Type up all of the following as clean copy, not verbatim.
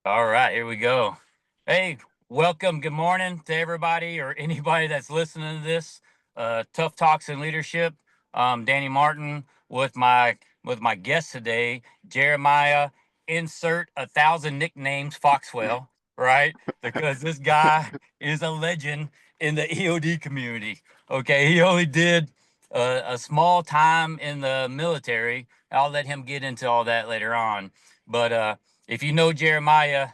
All right, here we go. Hey, welcome. Good morning to everybody or anybody that's listening to this. Tough Talks and Leadership. Danny Martin with my guest today, Jeremiah. Insert 1,000 nicknames, Foxwell, right? Because this guy is a legend in the EOD community. Okay, he only did a small time in the military. I'll let him get into all that later on, but if you know Jeremiah,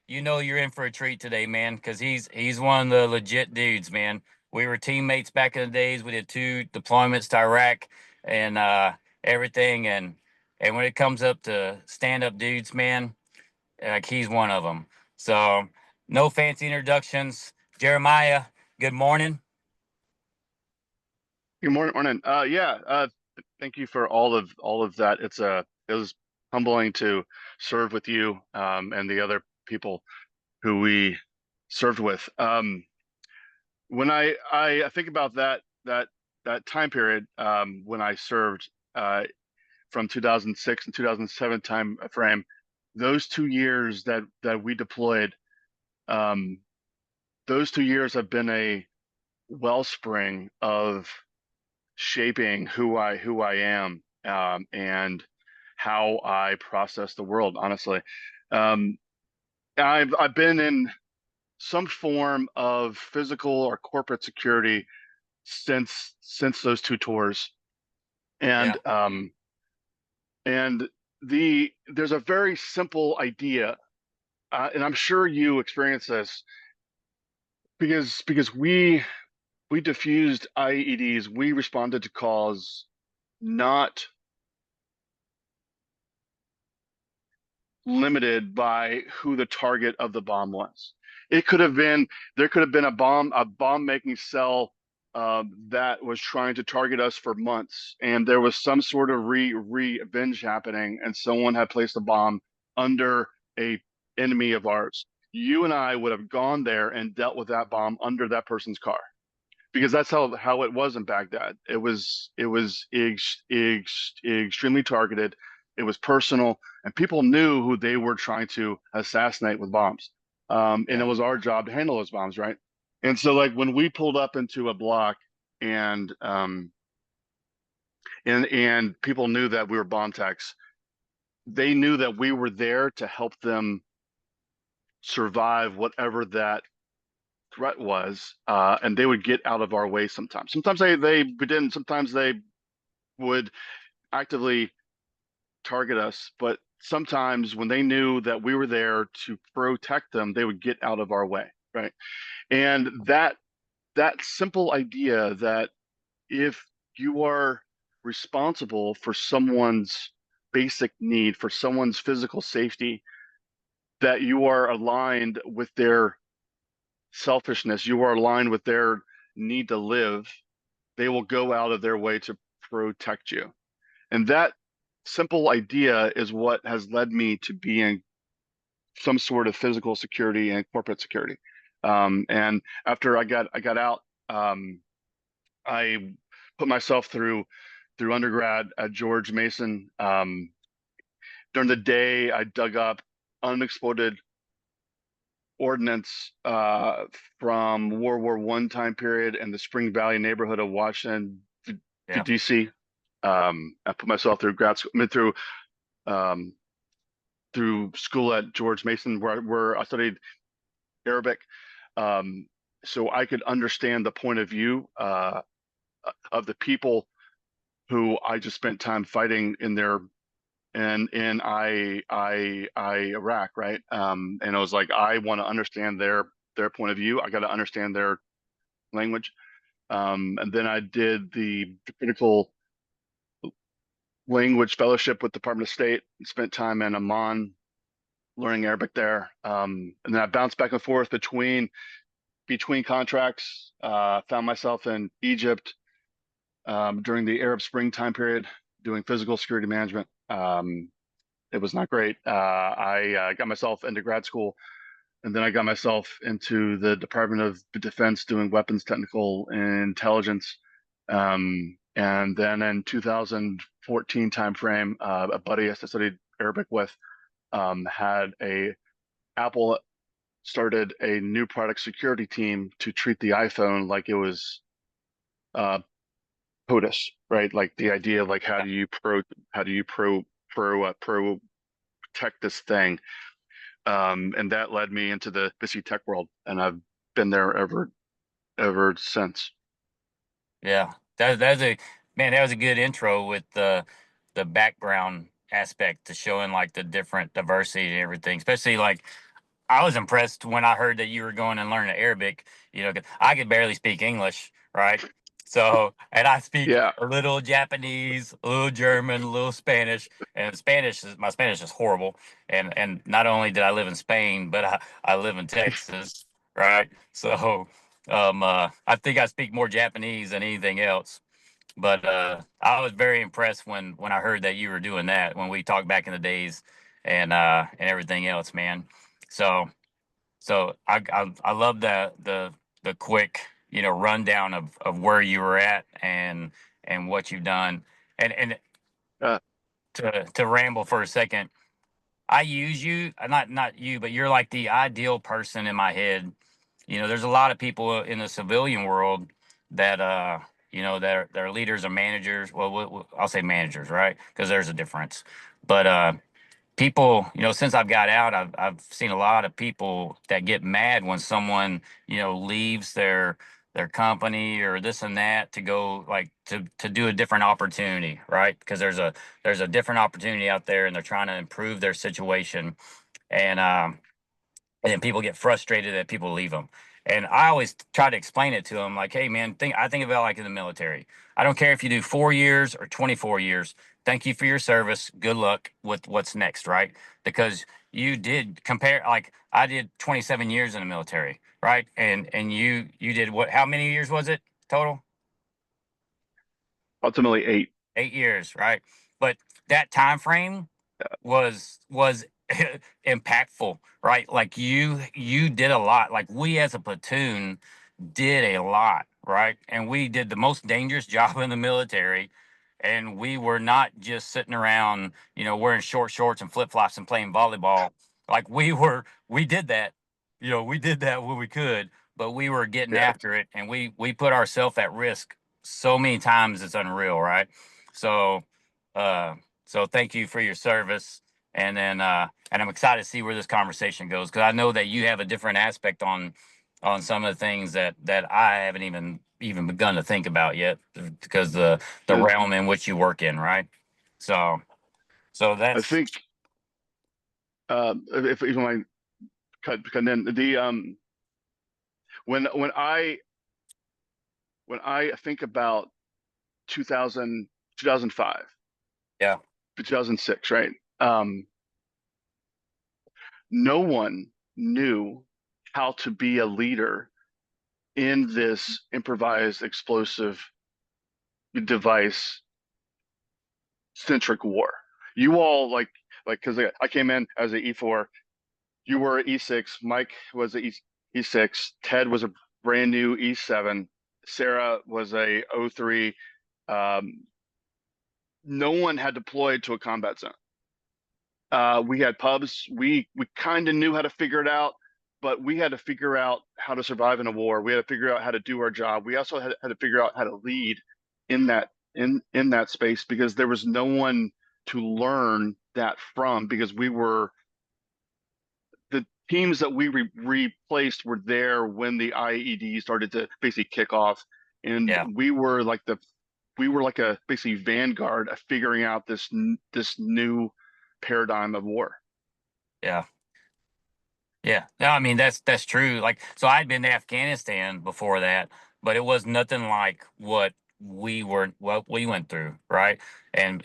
you know you're in for a treat today, man, because he's one of the legit dudes, man. We were teammates back in the days. We did 2 deployments to Iraq and everything, and when it comes up to stand up dudes, man, like he's one of them. So no fancy introductions. Jeremiah, good morning. Good morning. Thank you for all of that. It was humbling to serve with you and the other people who we served with. When I think about that time period when I served from 2006 and 2007 time frame, those 2 years that we deployed, um, those 2 years have been a wellspring of shaping who I am and how I process the world. Honestly, um, I've been in some form of physical or corporate security since those 2 tours, Yeah. and and there's a very simple idea, and I'm sure you experience this because we diffused IEDs. We responded to calls not limited by who the target of the bomb was. It could have been there could have been a bomb making cell that was trying to target us for months, and there was some sort of revenge happening, and someone had placed a bomb under a enemy of ours. You and I would have gone there and dealt with that bomb under that person's car because that's how it was in Baghdad. It was extremely targeted. It was personal, and people knew who they were trying to assassinate with bombs. And Yeah. it was our job to handle those bombs, right? And so, like when we pulled up into a block, and and people knew that we were bomb techs, they knew that we were there to help them survive whatever that threat was, and they would get out of our way sometimes. Sometimes they didn't. Sometimes they would actively target us, but sometimes when they knew that we were there to protect them, they would get out of our way, right? And that simple idea that if you are responsible for someone's basic need, for someone's physical safety, that you are aligned with their selfishness, you are aligned with their need to live, they will go out of their way to protect you. And that simple idea is what has led me to being some sort of physical security and corporate security. And after I got out, I put myself through undergrad at George Mason. During the day, I dug up unexploded ordnance from World War I time period in the Spring Valley neighborhood of Washington, Yeah. D.C. I put myself through grad school, um, through school at George Mason, where I studied Arabic, um, so I could understand the point of view of the people who I just spent time fighting in their in I Iraq, right? And I was like, I want to understand their point of view. I got to understand their language. And then I did the critical language fellowship with Department of State and spent time in Amman learning Arabic there. And then I bounced back and forth between contracts. Found myself in Egypt during the Arab Spring time period, doing physical security management. It was not great. I got myself into grad school, and then I got myself into the Department of Defense doing weapons technical intelligence. And then in 2014 timeframe, a buddy I studied Arabic with had a Apple started a new product security team to treat the iPhone like it was uh, POTUS, right? Like the idea of like how do you pro protect this thing, and that led me into the busy tech world, and I've been there ever since. Yeah, that's a man. That was a good intro with the background aspect to showing like the different diversity and everything. Especially like I was impressed when I heard that you were going and learning Arabic. 'Cause I could barely speak English, right? So, and I speak Yeah, a little Japanese, a little German, a little Spanish, and my Spanish is horrible. And not only did I live in Spain, but I live in Texas, right? So, I think I speak more Japanese than anything else. But I was very impressed when I heard that you were doing that when we talked back in the days and everything else, man. So I love the quick rundown of where you were at and what you've done and uh, to ramble for a second. I use you, not you, but you're like the ideal person in my head. There's a lot of people in the civilian world that that are leaders or managers. Well, I'll say managers, right? Because there's a difference. But people, since I've got out, I've seen a lot of people that get mad when someone leaves their company or this and that to go like to do a different opportunity, right? Because there's a different opportunity out there, and they're trying to improve their situation, and people get frustrated that people leave them. And I always try to explain it to them like, hey, man, I think about like in the military. I don't care if you do 4 years or 24 years. Thank you for your service. Good luck with what's next, right? Because you did compare, like I did 27 years in the military, right? And you did what? How many years was it total? ultimately 8. 8 years, right? But that time frame was impactful, right? Like you did a lot. Like we as a platoon did a lot, right? And we did the most dangerous job in the military. And we were not just sitting around, wearing short shorts and flip flops and playing volleyball. Like we did that, we did that when we could, but we were getting Yeah, after it, and we put ourselves at risk so many times it's unreal, right? So, uh, so thank you for your service, and I'm excited to see where this conversation goes because I know that you have a different aspect on some of the things that I haven't even begun to think about yet because the and realm in which you work in, right? So so I that's think if you mind cut in the when when I when I think about 2000 2005 yeah, 2006, right? No one knew how to be a leader in this improvised explosive device centric war. You all like because I came in as an E4, you were E6, Mike was a E6, Ted was a brand new E7, Sarah was a O3. Um, no one had deployed to a combat zone. We had pubs. We kind of knew how to figure it out, but we had to figure out how to survive in a war. We had to figure out how to do our job. We also had to figure out how to lead in that space because there was no one to learn that from because we were the teams that we replaced were there when the IED started to basically kick off, and yeah, we were like a basically vanguard of figuring out this new paradigm of war. yeah. Yeah, no, I mean that's true. Like, so I'd been to Afghanistan before that, but it was nothing like what we went through, right? And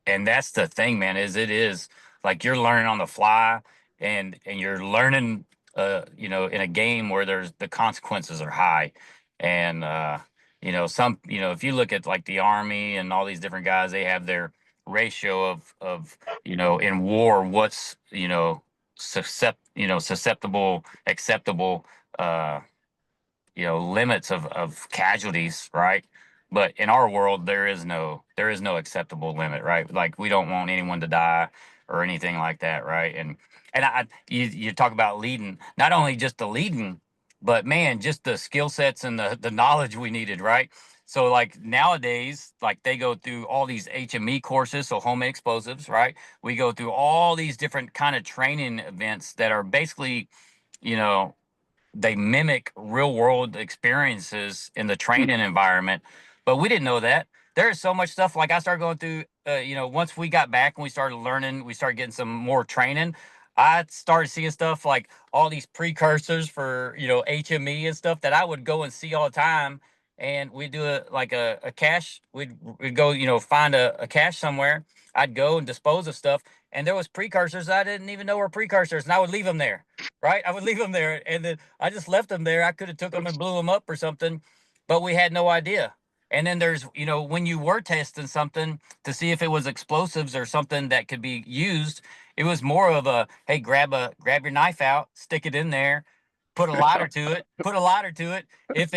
and that's the thing, man. It is like you're learning on the fly, and you're learning, in a game where there's the consequences are high, and if you look at like the army and all these different guys, they have their ratio of in war, what's susceptible, acceptable, uh, limits of casualties, right? But in our world, there is no acceptable limit, right? Like we don't want anyone to die. or anything like that, right? And you talk about leading, not only just the leading, but man, just the skill sets and the knowledge we needed, right? So like nowadays, like they go through all these HME courses, so homemade explosives, right? We go through all these different kind of training events that are basically, you know, they mimic real world experiences in the training environment, but we didn't know that. There is so much stuff. Like I started going through, once we got back and we started learning, we started getting some more training. I started seeing stuff like all these precursors for, HME and stuff that I would go and see all the time. And we'd do a cache. We'd go, find a cache somewhere. I'd go and dispose of stuff. And there was precursors I didn't even know were precursors. And I would leave them there, right? I would leave them there, and then I just left them there. I could have took them and blew them up or something, but we had no idea. And then there's, when you were testing something to see if it was explosives or something that could be used, it was more of a, hey, grab your knife out, stick it in there, put a lighter to it, put a lighter to it. If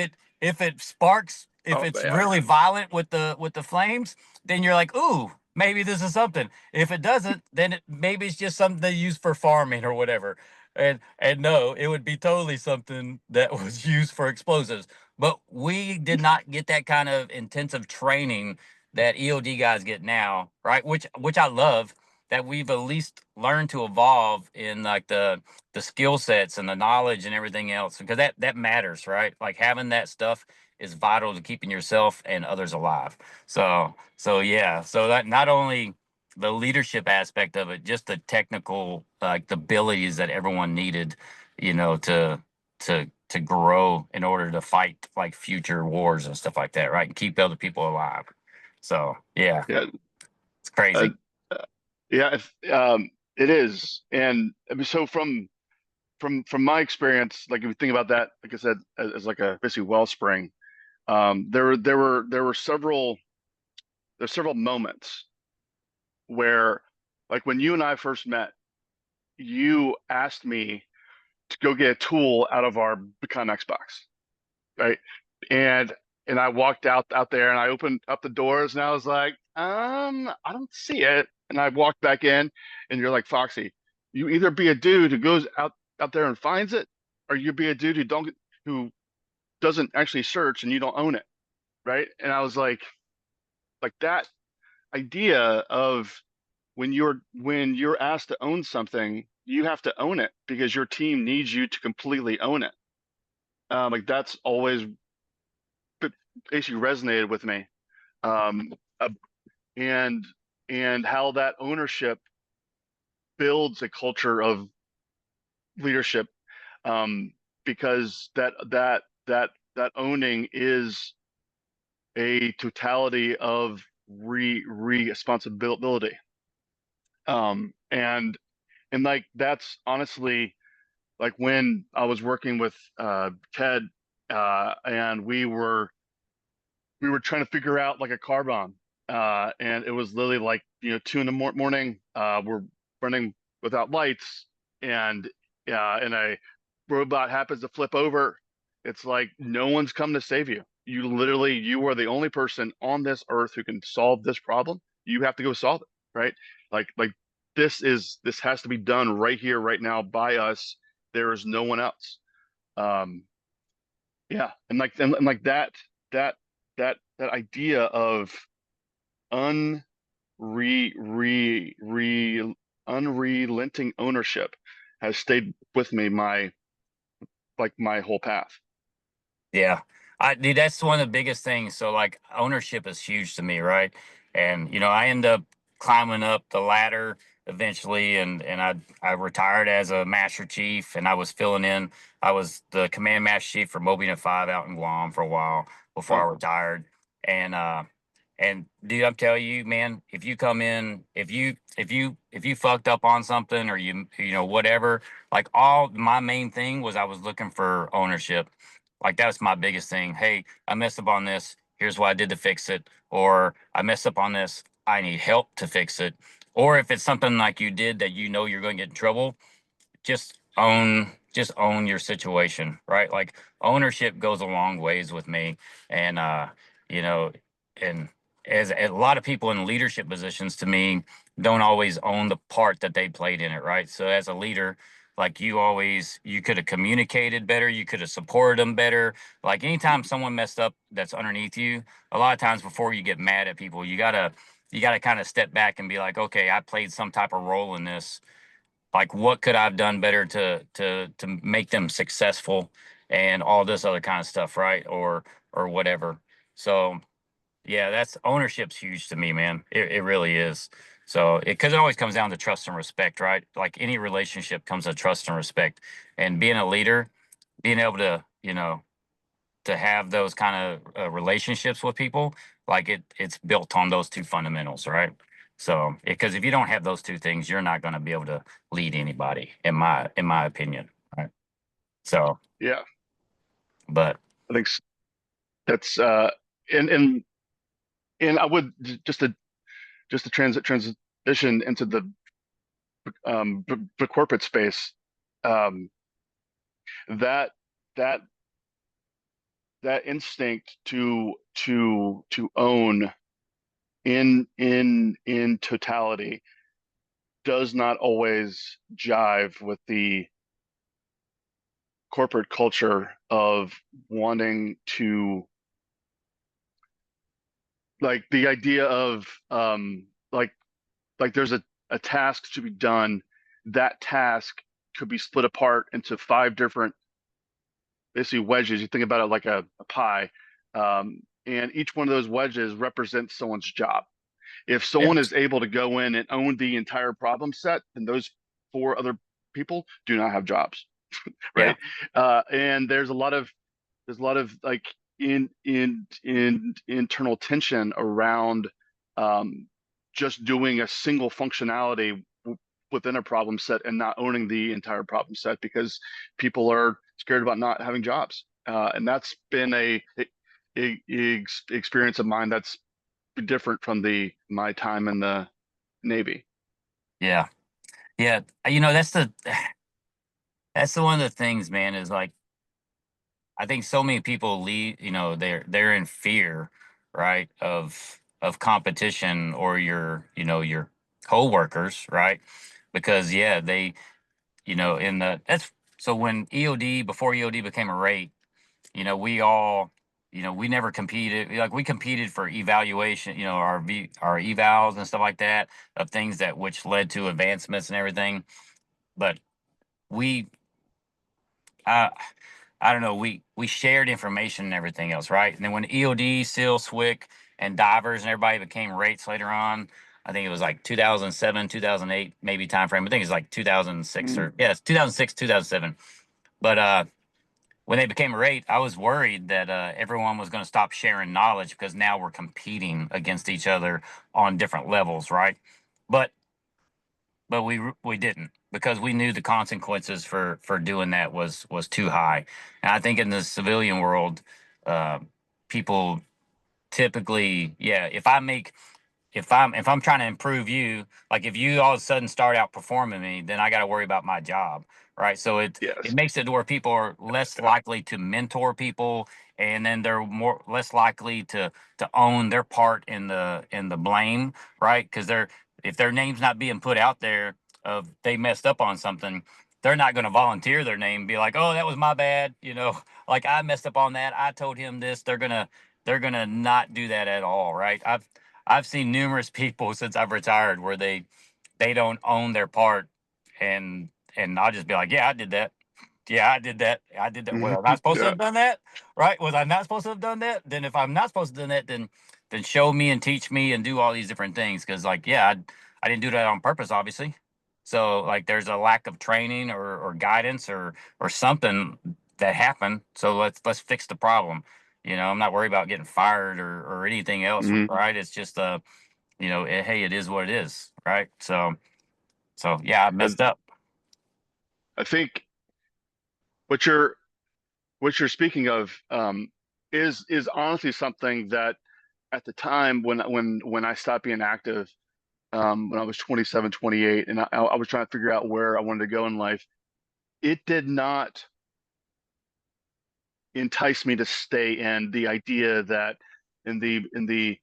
it sparks, if Oh it's man. really violent with the flames, then you're like, ooh, maybe this is something. If it doesn't, then maybe it's just something they use for farming or whatever. And no, it would be totally something that was used for explosives. But we did not get that kind of intensive training that EOD guys get now, right? Which I love, that we've at least learned to evolve in like the skill sets and the knowledge and everything else, because that matters, right? Like having that stuff is vital to keeping yourself and others alive. So yeah, so that not only the leadership aspect of it, just the technical, like the abilities that everyone needed, to grow in order to fight like future wars and stuff like that, right? And keep other people alive. So yeah, Yeah. it's Uh, crazy. yeah. It is. And I mean, so from my experience, like if you think about that, like I said, as like a basically wellspring, there were several moments where, like when you and I first met, you asked me to go get a tool out of our Become Xbox, right? And I walked out there and I opened up the doors and I was like, I don't see it. And I walked back in and you're like, Foxy, you either be a dude who goes out there and finds it, or you be a dude who doesn't actually search and you don't own it, right? And I was like that idea of when you're asked to own something, you have to own it because your team needs you to completely own it. Like that's always basically resonated with me. Um, uh, and how that ownership builds a culture of leadership, um, because that owning is a totality of responsibility. And like that's honestly like when I was working with Ted, and we were trying to figure out like a car bomb, and it was literally like 2 in the morning. We're running without lights, and and a robot happens to flip over. It's like no one's come to save you. You are the only person on this earth who can solve this problem. You have to go solve it, right? Like this has to be done right here, right now by us. There is no one else. Um, yeah, and like that that idea of unre re re unrelenting ownership has stayed with me my whole path. Yeah. Dude, that's one of the biggest things. So like ownership is huge to me, right? And I end up climbing up the ladder eventually, and I retired as a master chief, and I was filling in. I was the command master chief for Moby Unit 5 out in Guam for a while before Oh, I retired. And dude, I'm telling you, man, if you come in, if you fucked up on something, or whatever, like all my main thing was I was looking for ownership. Like that was my biggest thing. Hey, I messed up on this. Here's what I did to fix it. Or I messed up on this. I need help to fix it. Or if it's something like you did that you're going to get in trouble, just own your situation, right? Like ownership goes a long ways with me. And you know, and as a lot of people in leadership positions, to me, don't always own the part that they played in it, right? So as a leader, like you could have communicated better, you could have supported them better. Like anytime someone messed up that's underneath you, a lot of times before you get mad at people, you gotta kind of step back and be like, okay, I played some type of role in this. Like, what could I've done better to make them successful, and all this other kind of stuff, right? Or whatever. So yeah, that's ownership's huge to me, man. It really is. So because it always comes down to trust and respect, right? Like any relationship comes to trust and respect, and being a leader, being able to to have those kind of relationships with people, like it's built on those two fundamentals, right? So because if you don't have those two things, you're not going to be able to lead anybody, in my opinion, right? So, Yeah, but I think that's and and and I would just to transition into the corporate space. Um, that that that instinct to own in totality does not always jive with the corporate culture of wanting to, like, the idea of like there's a task to be done. That task could be split apart into five different, basically, wedges. You think about it like a pie, and each one of those wedges represents someone's job. If yeah, someone is able to go in and own the entire problem set, then those four other people do not have jobs, yeah, right? And there's a lot of like in internal tension around um, just doing a single functionality within a problem set and not owning the entire problem set because people are scared about not having jobs. And that's been a experience of mine that's different from the my time in the Navy. yeah, yeah. That's the one of the things, man. Is like I think so many people leave. They're in fear, right, of competition or your coworkers, right? Because yeah, they in the that's so when EOD before EOD became a rate, we all, we never competed. Like we competed for evaluation, our evals and stuff like that of things that which led to advancements and everything. But we, uh, I don't know, we shared information and everything else, right? And then when EOD, SEAL, SWIC, and divers and everybody became rates later on, I think it was like 2007, 2008, maybe time frame. I think it's like 2006 Mhm. or yeah, it's 2006, 2007. But when they became a rate, I was worried that everyone was going to stop sharing knowledge because now we're competing against each other on different levels, right? But we didn't because we knew the consequences for doing that was too high. And I think in the civilian world, uh, people typically, yeah, if I'm trying to improve you, like if you all of a sudden start outperforming me, then I got to worry about my job, right? So it Yes. makes it to where people are less likely to mentor people, and then they're more less likely to own their part in the blame, right? Because if their name's not being put out there of they messed up on something, they're not going to volunteer their name, and be like, oh, that was my bad, like I messed up on that. I told him this. They're gonna not do that at all, right? I've seen numerous people since I've retired where they don't own their part, and I'll just be like, yeah, I did that. Yeah, I did that. I did that. Was Mhm. I not supposed to Yeah. have done that? Right? Was I not supposed to have done that? Then if I'm not supposed to have done that, then show me and teach me and do all these different things. Because like, yeah, I didn't do that on purpose, obviously. So like, there's a lack of training or guidance or something that happened. So let's fix the problem. I'm not worried about getting fired or anything else, Mhm. right? It's just hey, it is what it is, right? So yeah, I And messed up. I think what you're what you're speaking of is honestly something that at the time when I stopped being active, when I was 27, 28, and I was trying to figure out where I wanted to go in life, it did not entice me to stay in the idea that in the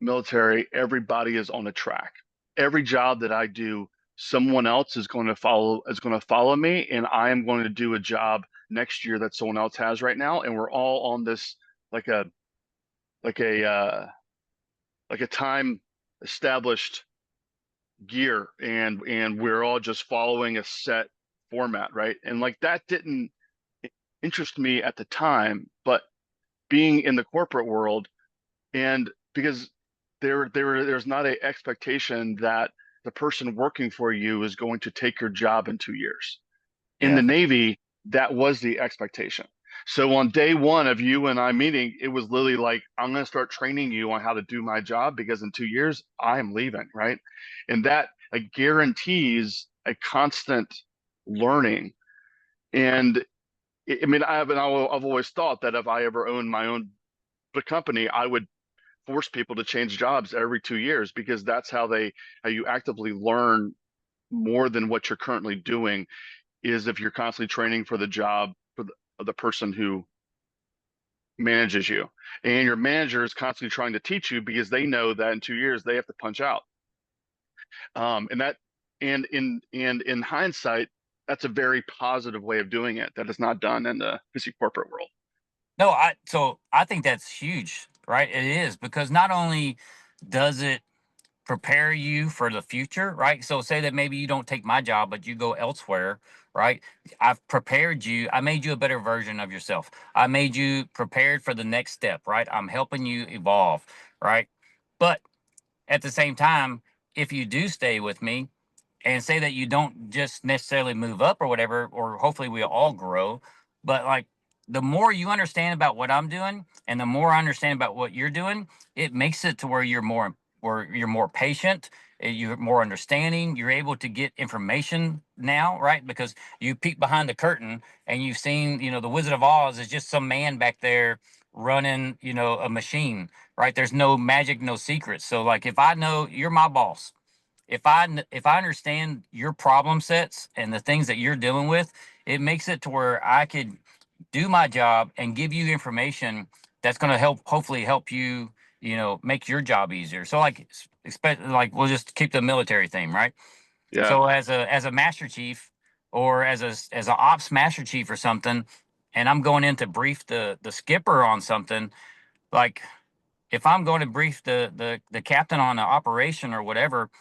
military everybody is on a track. every job that I do, someone else is going to follow me, and I am going to do a job next year that someone else has right now, and we're all on this like a like a like a time established gear, and we're all just following a set format, right? And like that didn't interest me at the time, but being in the corporate world, and because there's not a expectation that the person working for you is going to take your job in 2 years. In the Yeah. Navy, that was the expectation. So on day one of you and I meeting, it was literally like, I'm going to start training you on how to do my job because in 2 years I'm leaving, right? And that like guarantees a constant learning. And I mean, I've always thought that if I ever owned my own company, I would force people to change jobs every 2 years, because that's how you actively learn more than what you're currently doing, is if you're constantly training for the job for the person who manages you. And your manager is constantly trying to teach you because they know that in 2 years they have to punch out. And that and in hindsight, that's a very positive way of doing it that is not done in the busy corporate world. No, I think that's huge, right? It is, because not only does it prepare you for the future, right? So say that maybe you don't take my job, but you go elsewhere, right? I've prepared you. I made you a better version of yourself. I made you prepared for the next step, right? I'm helping you evolve, right? But at the same time, if you do stay with me, and say that you don't just necessarily move up or whatever, or hopefully we all grow, but like the more you understand about what I'm doing and the more I understand about what you're doing, it makes it to where you're more patient, you're more understanding, you're able to get information now, right? Because you peek behind the curtain and you've seen, the Wizard of Oz is just some man back there running, a machine, right? There's no magic, no secrets. So like if I know you're my boss, if I understand your problem sets and the things that you're dealing with, it makes it to where I could do my job and give you information that's going to hopefully help you, make your job easier. So like, expect like we'll just keep the military theme, right? Yeah, So as a master chief, or as a ops master chief or something, and I'm going in to brief the skipper on something, like if I'm going to brief the captain on an operation or whatever,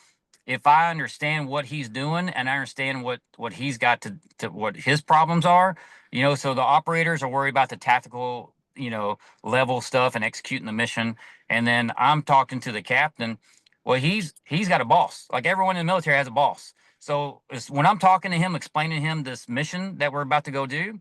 if I understand what he's doing and I understand what he's got to what his problems are, so the operators are worried about the tactical, level stuff and executing the mission, and then I'm talking to the captain. Well, he's got a boss. Like everyone in the military has a boss. So when I'm talking to him, explaining to him this mission that we're about to go do,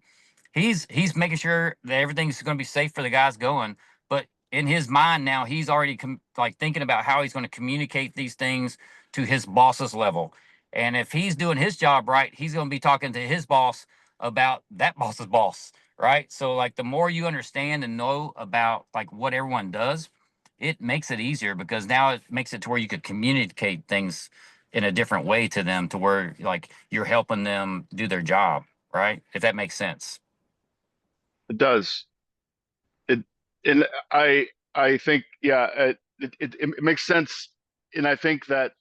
he's making sure that everything's going to be safe for the guys going. But in his mind now, he's already like thinking about how he's going to communicate these things to his boss's level. And if he's doing his job right, he's going to be talking to his boss about that boss's boss, right? So like the more you understand and know about like what everyone does, it makes it easier, because now it makes it to where you could communicate things in a different way to them, to where like you're helping them do their job, right? If that makes sense. it does. It and I think, yeah, it makes sense, and I think that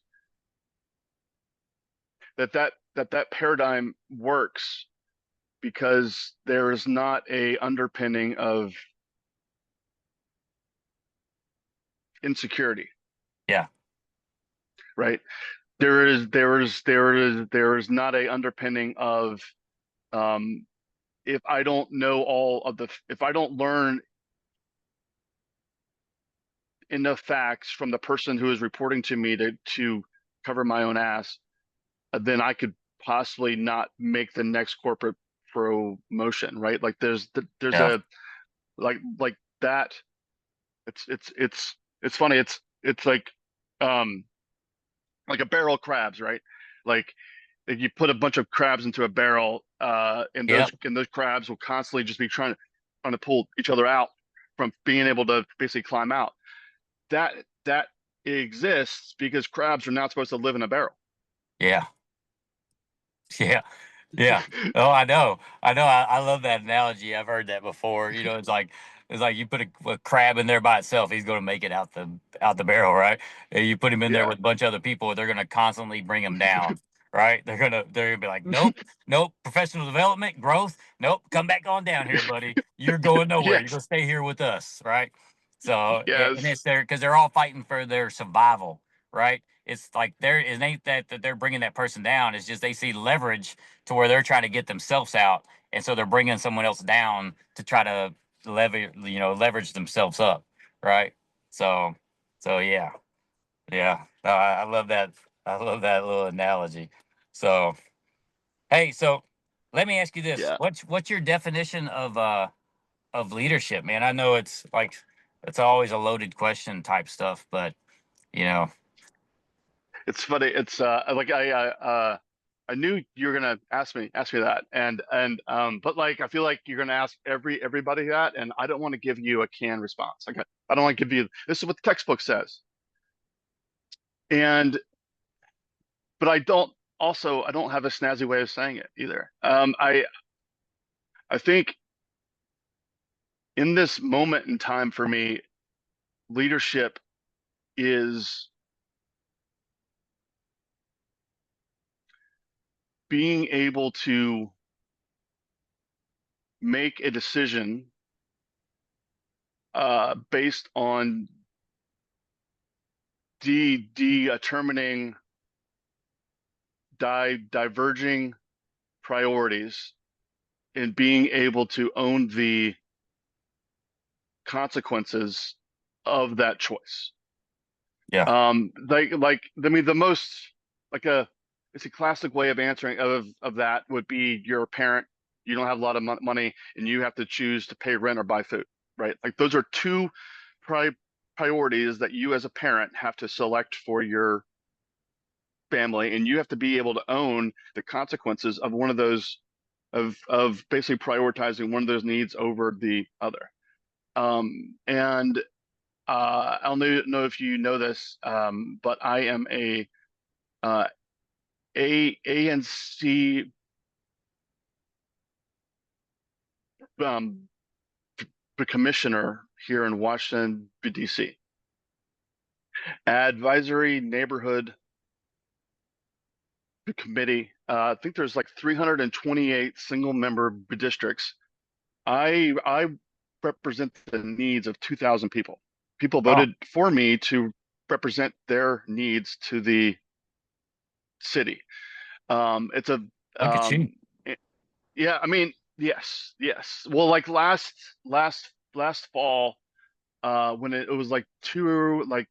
paradigm works because there is not a underpinning of insecurity, Yeah. right? There is not a underpinning of, um, if I don't learn enough facts from the person who is reporting to me to cover my own ass, then I could possibly not make the next corporate promotion, right? Like there's Yeah. a like that. It's funny. It's um like a barrel of crabs, right? Like if you put a bunch of crabs into a barrel, and those Yep. crabs will constantly just be trying to pull each other out from being able to basically climb out. That exists because crabs are not supposed to live in a barrel. Yeah. Yeah. Yeah. Oh, I know. I know. I love that analogy. I've heard that before. It's like It's like you put a crab in there by itself, he's going to make it out the barrel, right? And you put him in there Yeah. with a bunch of other people, they're going to constantly bring him down, right? They're gonna be like, nope, nope, professional development, growth, nope, come back on down here, buddy. You're going nowhere. You're Yes. gonna stay here with us, right? So and Yes. it's there because they're all fighting for their survival, right? It's like it ain't that they're bringing that person down. It's just they see leverage to where they're trying to get themselves out, and so they're bringing someone else down to try to leverage themselves up, right? So, so yeah, yeah. No, I love that. I love that little analogy. So, hey, so let me ask you this: Yeah. what's your definition of leadership, man? I know it's like it's always a loaded question type stuff, but you know, It's funny. It's like I knew you were gonna ask me that, and but like I feel like you're gonna ask everybody that, and I don't want to give you a canned response. Like I don't want to give you this is what the textbook says, and but I don't have a snazzy way of saying it either. I think in this moment in time for me, leadership is being able to make a decision based on determining diverging priorities and being able to own the consequences of that choice. yeah, Like I mean, the most like a it's a classic way of answering of that would be you're a parent, you don't have a lot of money, and you have to choose to pay rent or buy food, right? Like those are two pri priorities that you as a parent have to select for your family, and you have to be able to own the consequences of one of those of basically prioritizing one of those needs over the other. And I don't know if you know this, but I am uh, ANC um, commissioner here in Washington, D.C. Advisory Neighborhood Committee. I think there's like 328 single member districts. I represent the needs of 2,000 people. People oh, voted for me to represent their needs to the city. It's a look at you. um, yeah. I mean, yes, yes. Well, like last fall, when it was like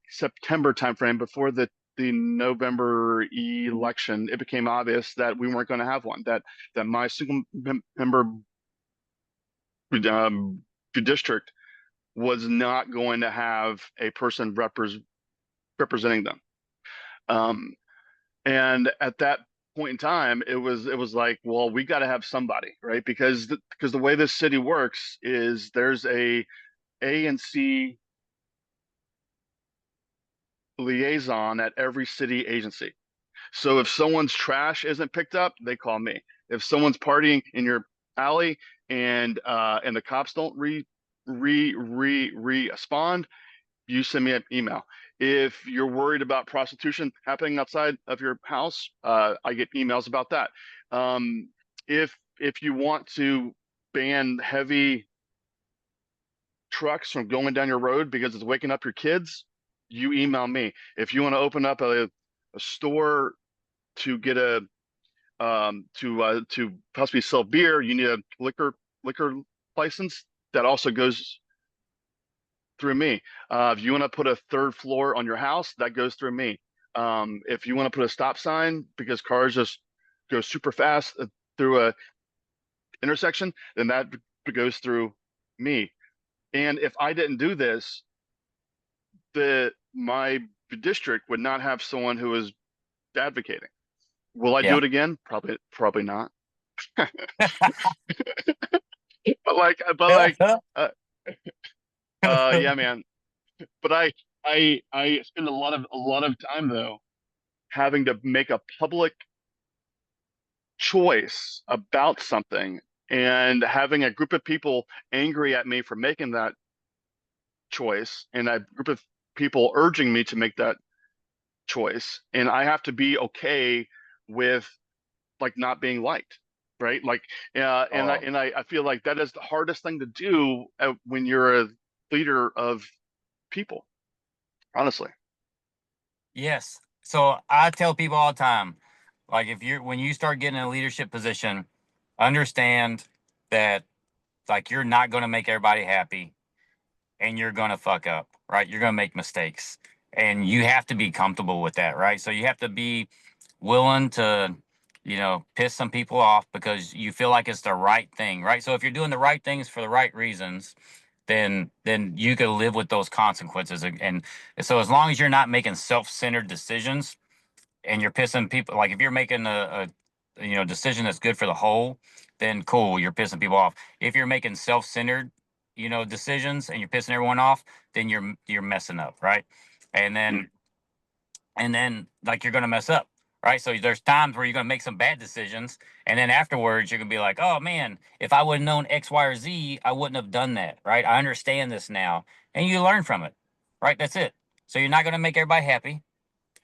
September timeframe before the November election, it became obvious that we weren't going to have one. That my single member um, district was not going to have a person representing them. Um, and at that point in time, it was like, well, we got to have somebody, right? Because the way this city works is there's A and C liaison at every city agency. So if someone's trash isn't picked up, they call me. If someone's partying in your alley and the cops don't respond, you send me an email. If you're worried about prostitution happening outside of your house, I get emails about that. Um, if you want to ban heavy trucks from going down your road because it's waking up your kids, you email me. If you want to open up a store to get to possibly sell beer, you need a liquor license. That also goes through me. If you want to put a third floor on your house, that goes through me. If you want to put a stop sign because cars just go super fast through a intersection, then that goes through me. And if I didn't do this, my district would not have someone who is advocating. Will I do Yeah, it again? Probably not. But like, uh, yeah, man. But I spend a lot of time though having to make a public choice about something and having a group of people angry at me for making that choice and a group of people urging me to make that choice, and I have to be okay with like not being liked, right? Like, Oh, I feel like that is the hardest thing to do when you're a leader of people, honestly. yes. So I tell people all the time, like if you're when you start getting in a leadership position, understand that like you're not going to make everybody happy and you're going to fuck up, right? You're going to make mistakes and you have to be comfortable with that, right? So you have to be willing to, piss some people off because you feel like it's the right thing, right? So if you're doing the right things for the right reasons, then you can live with those consequences. And so as long as you're not making self-centered decisions and you're pissing people, like if you're making a decision that's good for the whole, then cool, you're pissing people off. If you're making self-centered, decisions and you're pissing everyone off, then you're messing up, right? And Mm. then like you're gonna mess up, right? So there's times where you're gonna make some bad decisions, and then afterwards you're gonna be like, oh man, if I would have known X, Y, or Z, I wouldn't have done that, right? I understand this now, and you learn from it, right? That's it. So you're not gonna make everybody happy,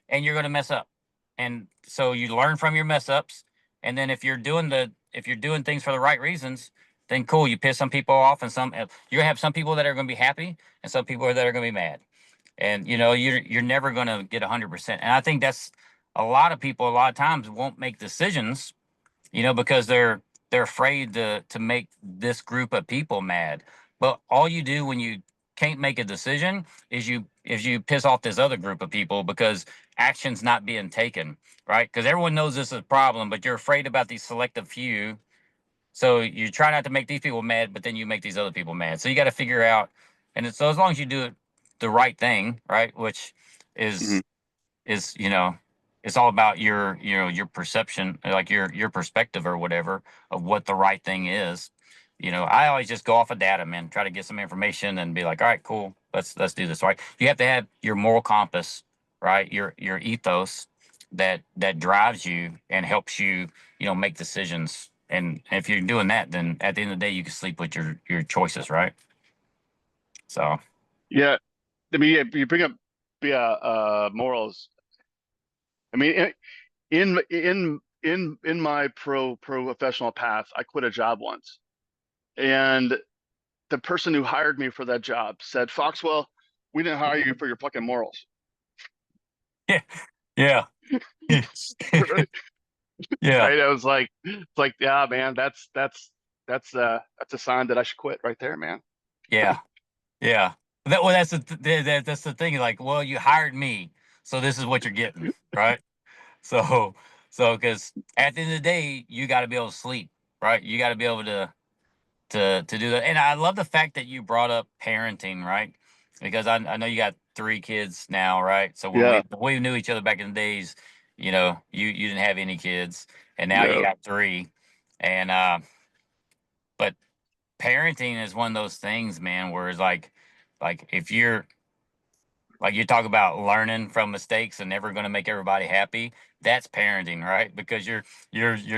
and you're gonna mess up, and so you learn from your mess ups, and then if you're doing things for the right reasons, then cool, you piss some people off, and you're gonna have some people that are gonna be happy, and some people that are gonna be mad, and you're never going to get 100%. And I think that's a lot of people a lot of times won't make decisions, because they're afraid to make this group of people mad. But all you do when you can't make a decision is you piss off this other group of people because action's not being taken, right? Because everyone knows this is a problem, but you're afraid about these selective few, so you try not to make these people mad, but then you make these other people mad. So you got to figure out, so as long as you do it the right thing, right, which Hmm. is is it's all about your perception, like your perspective or whatever of what the right thing is. I always just go off of data, man. Try to get some information and be like, all right, cool, let's do this. Right? You have to have your moral compass, right? Your ethos that drives you and helps you, make decisions. And if you're doing that, then at the end of the day, you can sleep with your choices, right? So Yeah, I mean, yeah, you bring up morals. I mean, in my professional path, I quit a job once, and the person who hired me for that job said, "Foxwell, we didn't hire you for your fucking morals." yeah, yeah, Right? yeah, Right? I was like, it's like, yeah, man, that's a sign that I should quit right there, man. yeah. Yeah. That's the thing. Like, well, you hired me, so this is what you're getting, right? So, because at the end of the day, you got to be able to sleep, right? You got to be able to do that. And I love the fact that you brought up parenting, right? Because I know you got 3 kids now, right? So Yeah, when we knew each other back in the days, you didn't have any kids, and now you no. got 3, and but parenting is one of those things, man, where it's like if you're like you talk about learning from mistakes and never going to make everybody happy, that's parenting, right? Because you're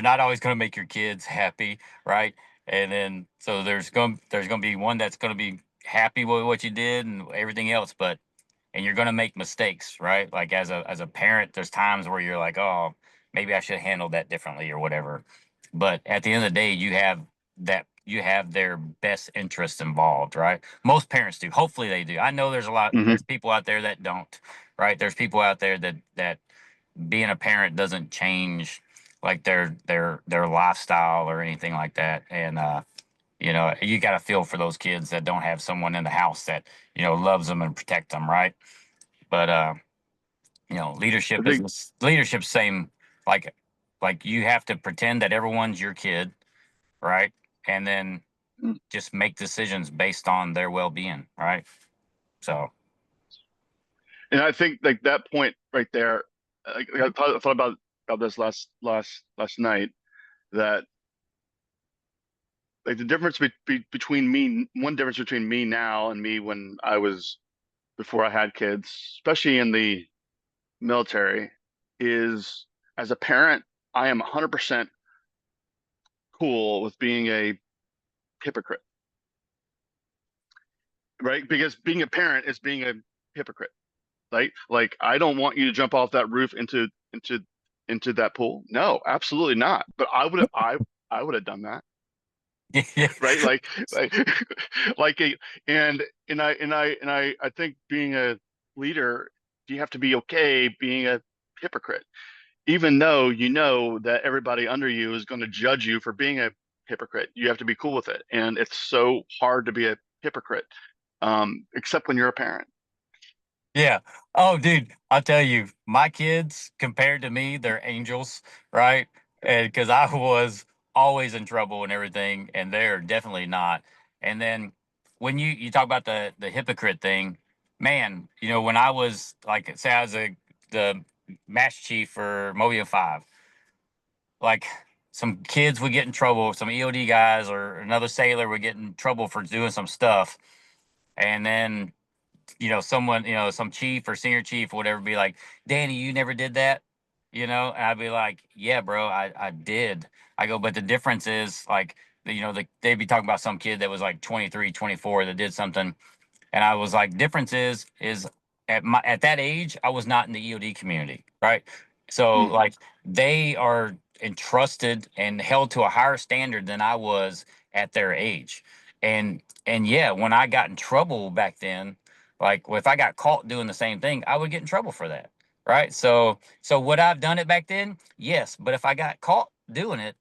not always going to make your kids happy, right? And then so there's going to be one that's going to be happy with what you did and everything else, but and you're going to make mistakes, right? Like as a parent, there's times where you're like, oh, maybe I should have handled that differently or whatever. But at the end of the day, you have their best interests involved, right? Most parents do. Hopefully they do. I know Hmm. there's people out there that don't, right? There's people out there that being a parent doesn't change like their lifestyle or anything like that. And you got to feel for those kids that don't have someone in the house that, loves them and protect them, right? But I leadership is think this leadership same like you have to pretend that everyone's your kid, right? And then just make decisions based on their well-being, right? So And I think like that point right there, I thought about this last night, that like the difference between me, one difference between me now and me when I was before I had kids, especially in the military, is as a parent, I am 100% cool with being a hypocrite. right? Because being a parent is being a hypocrite, right? Like, I don't want you to jump off that roof into that pool. No, absolutely not. But I would have done that, Yeah. right? Like like a and I think being a leader, you have to be okay being a hypocrite, even though you know that everybody under you is going to judge you for being a hypocrite. You have to be cool with it, and it's so hard to be a hypocrite, except when you're a parent. Yeah. Oh, dude, I'll tell you, my kids compared to me, they're angels, right? And because I was always in trouble and everything, and they're definitely not. And then when you talk about the hypocrite thing, man, when I was like, say I was the master chief for Mobian 5, like some kids would get in trouble, some EOD guys or another sailor would get in trouble for doing some stuff. And then someone, some chief or senior chief or whatever be like, Danny, you never did that, and I'd be like, yeah, bro, I did. I go, but the difference is like, they'd be talking about some kid that was like 23, 24 that did something. And I was like, difference is at that age, I was not in the EOD community, right? So Mm. like they are entrusted and held to a higher standard than I was at their age. And yeah, when I got in trouble back then, like if I got caught doing the same thing, I would get in trouble for that. Right. So would I have done it back then? Yes. But if I got caught doing it,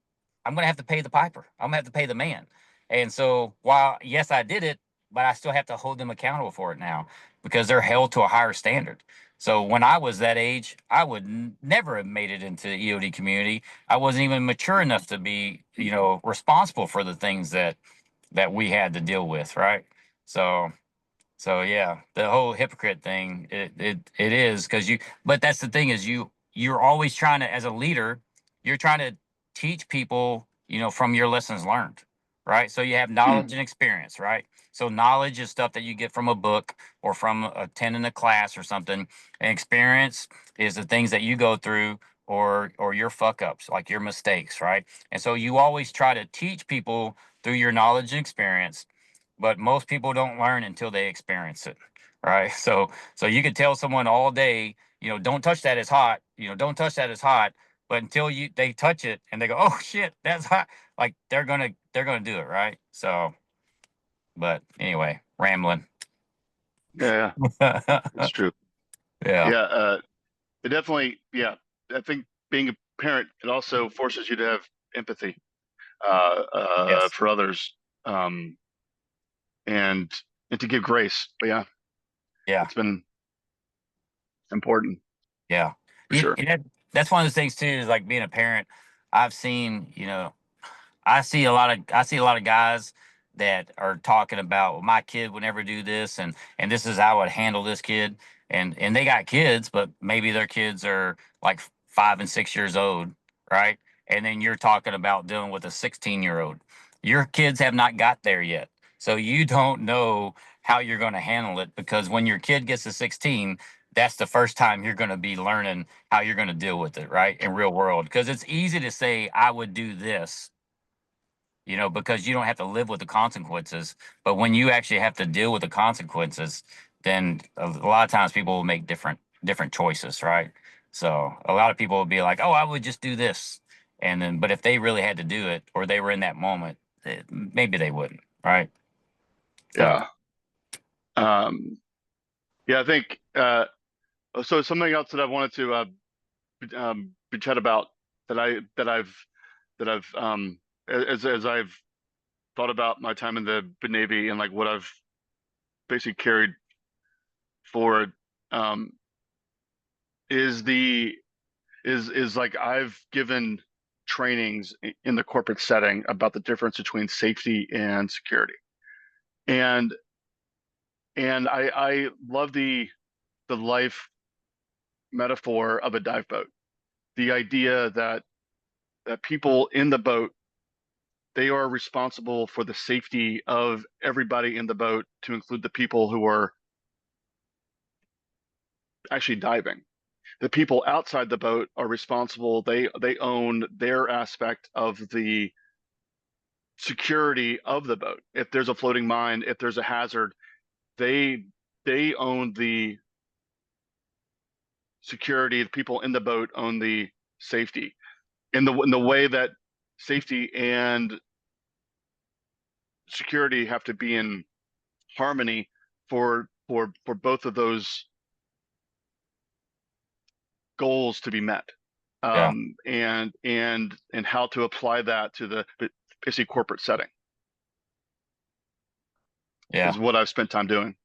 I'm gonna have to pay the piper. I'm gonna have to pay the man. And so while yes, I did it, but I still have to hold them accountable for it now because they're held to a higher standard. So when I was that age, I would never have made it into the EOD community. I wasn't even mature enough to be, responsible for the things that we had to deal with, right? So so yeah, the whole hypocrite thing, it is because but that's the thing is you're always trying to, as a leader, you're trying to teach people, from your lessons learned, right? So you have knowledge Mm. and experience, right? So knowledge is stuff that you get from a book or from attending a class or something. And experience is the things that you go through or your fuck ups, like your mistakes, right? And so you always try to teach people through your knowledge and experience, but most people don't learn until they experience it, right? So you could tell someone all day, don't touch that, it's hot, don't touch that, it's hot, but until they touch it and they go, oh shit, that's hot, like they're gonna do it, right? So but anyway, rambling. Yeah, it's true. Yeah. Yeah, it definitely. Yeah, I think being a parent, it also forces you to have empathy Yes. for others, um, and and to give grace. But yeah, Yeah. it's been important Yeah. for sure. That's one of the things too, is like being a parent. I've seen, I see a lot of guys that are talking about, well, my kid would never do this, and this is how I would handle this kid, and they got kids, but maybe their kids are like 5 and 6 years old, right? And then you're talking about dealing with a 16-year-old. Your kids have not got there yet, so you don't know how you're going to handle it, because when your kid gets to 16, that's the first time you're going to be learning how you're going to deal with it, right? In real world. Because it's easy to say, I would do this, because you don't have to live with the consequences. But when you actually have to deal with the consequences, then a lot of times people will make different choices, right? So a lot of people will be like, oh, I would just do this. And then, but if they really had to do it or they were in that moment, maybe they wouldn't, right? So, Yeah, um, yeah. I think so. Something else that I wanted to be chat about that I've as I've thought about my time in the Navy and like what I've basically carried forward, um, is the is like I've given trainings in the corporate setting about the difference between safety and security. And I love the life metaphor of a dive boat. The idea that people in the boat, they are responsible for the safety of everybody in the boat, to include the people who are actually diving. The people outside the boat are responsible. They own their aspect of the security of the boat. If there's a floating mine, if there's a hazard, they they own the security. The people in the boat own the safety. In the way that safety and security have to be in harmony for both of those goals to be met, Yeah. and how to apply that to the basically corporate setting Yeah. is what I've spent time doing.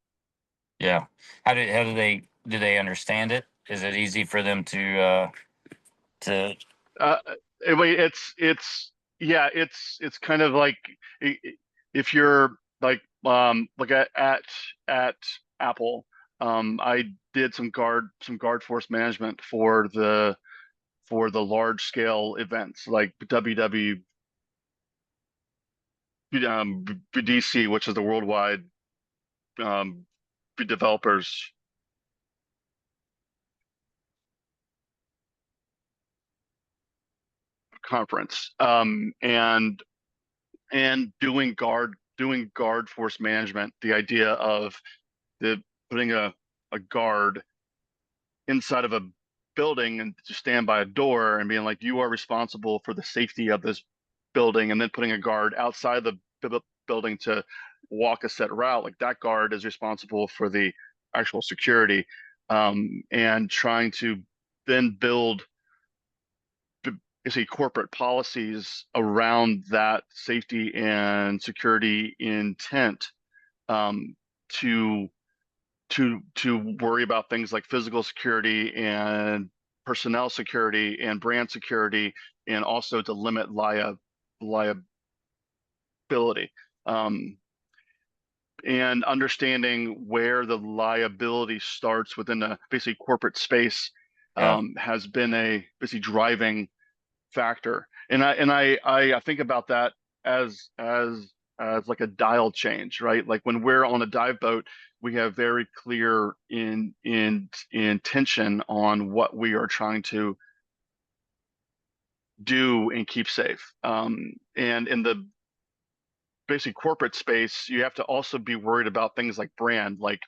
Yeah. How do they understand it? Is it easy for them to Uh, anyway, yeah, it's kind of like if you're like at Apple, I did some guard force management for the large scale events like WWDC, which is the worldwide um, developers conference, and doing guard force management. The idea of the putting a guard inside of a building and to stand by a door and being like, you are responsible for the safety of this building, and then putting a guard outside the building to walk a set route. Like that guard is responsible for the actual security, and trying to then build basically corporate policies around that safety and security intent, um, to to worry about things like physical security and personnel security and brand security, and also to limit liability, um, and understanding where the liability starts within a basically corporate space, yeah, has been a basically driving factor. And I think about that as like a dial change, right? Like when we're on a dive boat, we have very clear in intention on what we are trying to do and keep safe. And in the basic corporate space, you have to also be worried about things like brand. Like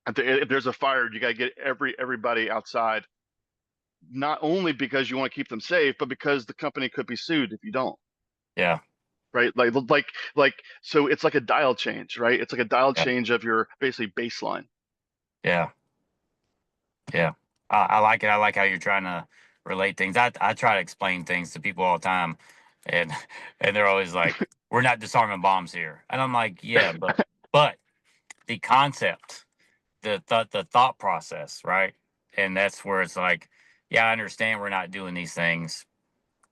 if there's a fire, you got to get everybody outside, not only because you want to keep them safe, but because the company could be sued if you don't. yeah, Right? Like so it's like a dial change, right? It's like a dial yeah, change of your basically baseline. yeah, yeah. I like it. I like how you're trying to relate things. I try to explain things to people all the time, and and they're always like, "We're not disarming bombs here," and I'm like, "Yeah, but the concept, the thought process, right?" And that's where it's like, "Yeah, I understand we're not doing these things,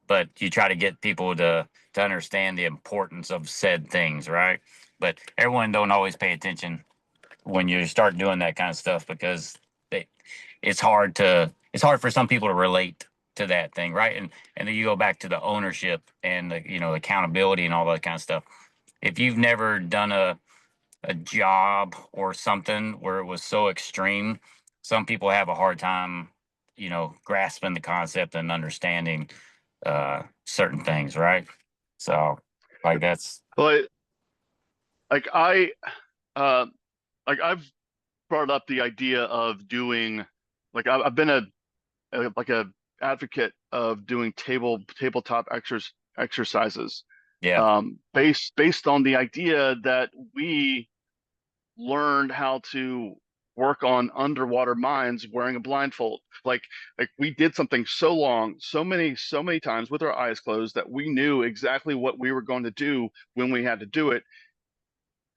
but you try to get people to understand the importance of said things, right?" But everyone don't always pay attention when you start doing that kind of stuff because they, it's hard for some people to relate to that thing, right? And then you go back to the ownership and the accountability and all that kind of stuff. If you've never done a job or something where it was so extreme, some people have a hard time, grasping the concept and understanding certain things, right? So, like that's But like uh I've brought up the idea of doing, like I've been a advocate of doing tabletop exercises, yeah, based on the idea that we learned how to work on underwater mines wearing a blindfold. Like we did something so long, so many times with our eyes closed, that we knew exactly what we were going to do when we had to do it.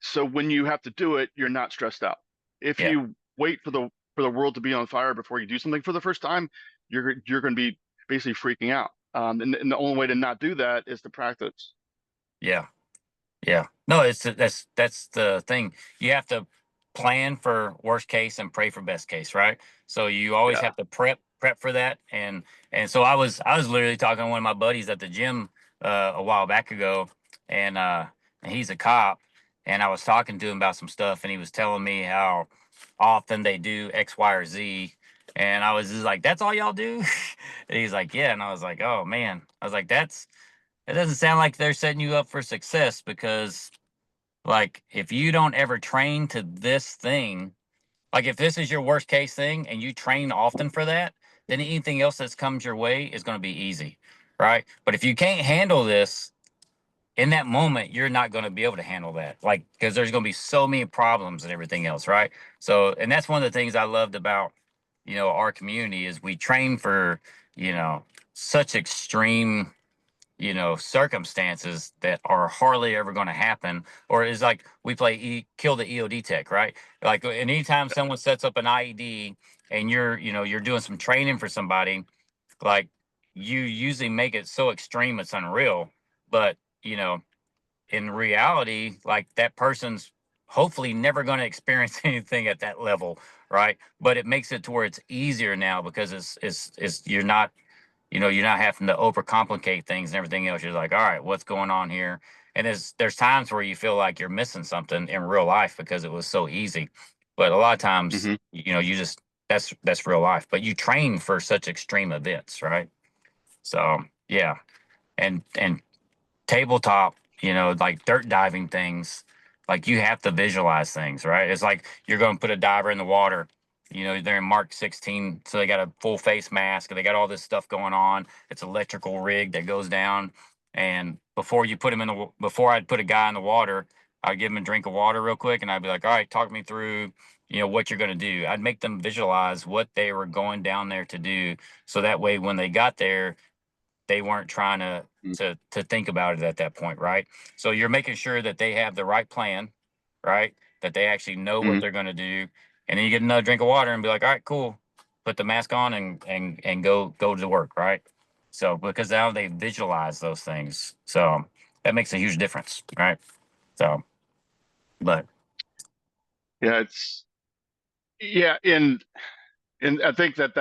So when you have to do it, you're not stressed out. If yeah, you wait for the world to be on fire before you do something for the first time, you're going to be basically freaking out. And the only way to not do that is to practice. yeah. Yeah. No, that's the thing. You have to plan for worst case and pray for best case, right? So you always Yeah. have to prep for that. And so I was literally talking to one of my buddies at the gym a while back ago, and he's a cop, and I was talking to him about some stuff, and he was telling me how often they do X, Y, or Z. And I was just like, "That's all y'all do?" And he's like, "Yeah." And I was like, "Oh man." I was like, "It doesn't sound like they're setting you up for success because like if you don't ever train to this thing, like if this is your worst case thing and you train often for that, then anything else that comes your way is going to be easy, right? But if you can't handle this in that moment, you're not going to be able to handle that, like because there's going to be so many problems and everything else, right? So, and that's one of the things I loved about our community is we train for such extreme circumstances that are hardly ever going to happen. Or is like we play kill the EOD tech, right? Like anytime someone sets up an IED and you're doing some training for somebody, like you usually make it so extreme it's unreal. But you know, in reality, like that person's hopefully never going to experience anything at that level, right? But it makes it to where it's easier now because it's you're not having to overcomplicate things and everything else. You're like, all right, what's going on here? And there's times where you feel like you're missing something in real life because it was so easy. But a lot of times, Hmm. you just that's real life. But you train for such extreme events, right? So yeah, and tabletop, like dirt diving things, like you have to visualize things, right? It's like you're going to put a diver in the water. They're in Mark 16, so they got a full face mask, they got all this stuff going on. It's electrical rig that goes down, and before I'd put a guy in the water, I'd give him a drink of water real quick, and I'd be like, all right, talk me through, what you're going to do. I'd make them visualize what they were going down there to do, so that way when they got there, they weren't trying to think about it at that point, right? So you're making sure that they have the right plan, right? That they actually know what Hmm. they're going to do, and then you get another drink of water and be like, all right, cool, put the mask on and go to work, right? So because now they visualize those things, so that makes a huge difference, right? So, but Yeah, yeah, and I think that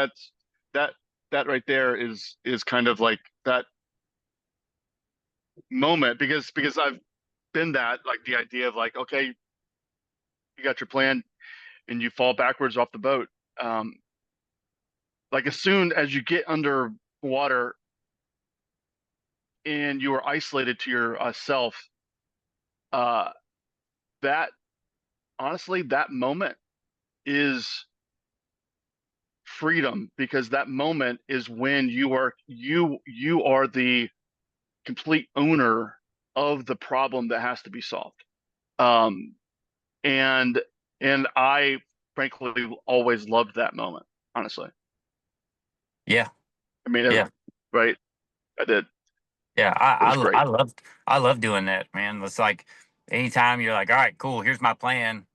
that right there is kind of like that moment because I've been that, like the idea of like, okay, you got your plan and you fall backwards off the boat. Um, like as soon as you get under water and you are isolated to your self, uh, that honestly, that moment is freedom because that moment is when you are the complete owner of the problem that has to be solved. Um, and and I frankly always loved that moment, honestly. yeah, I mean, yeah, right? I did. yeah. It was great. I love doing that, man. It's like anytime you're like, all right, cool, here's my plan,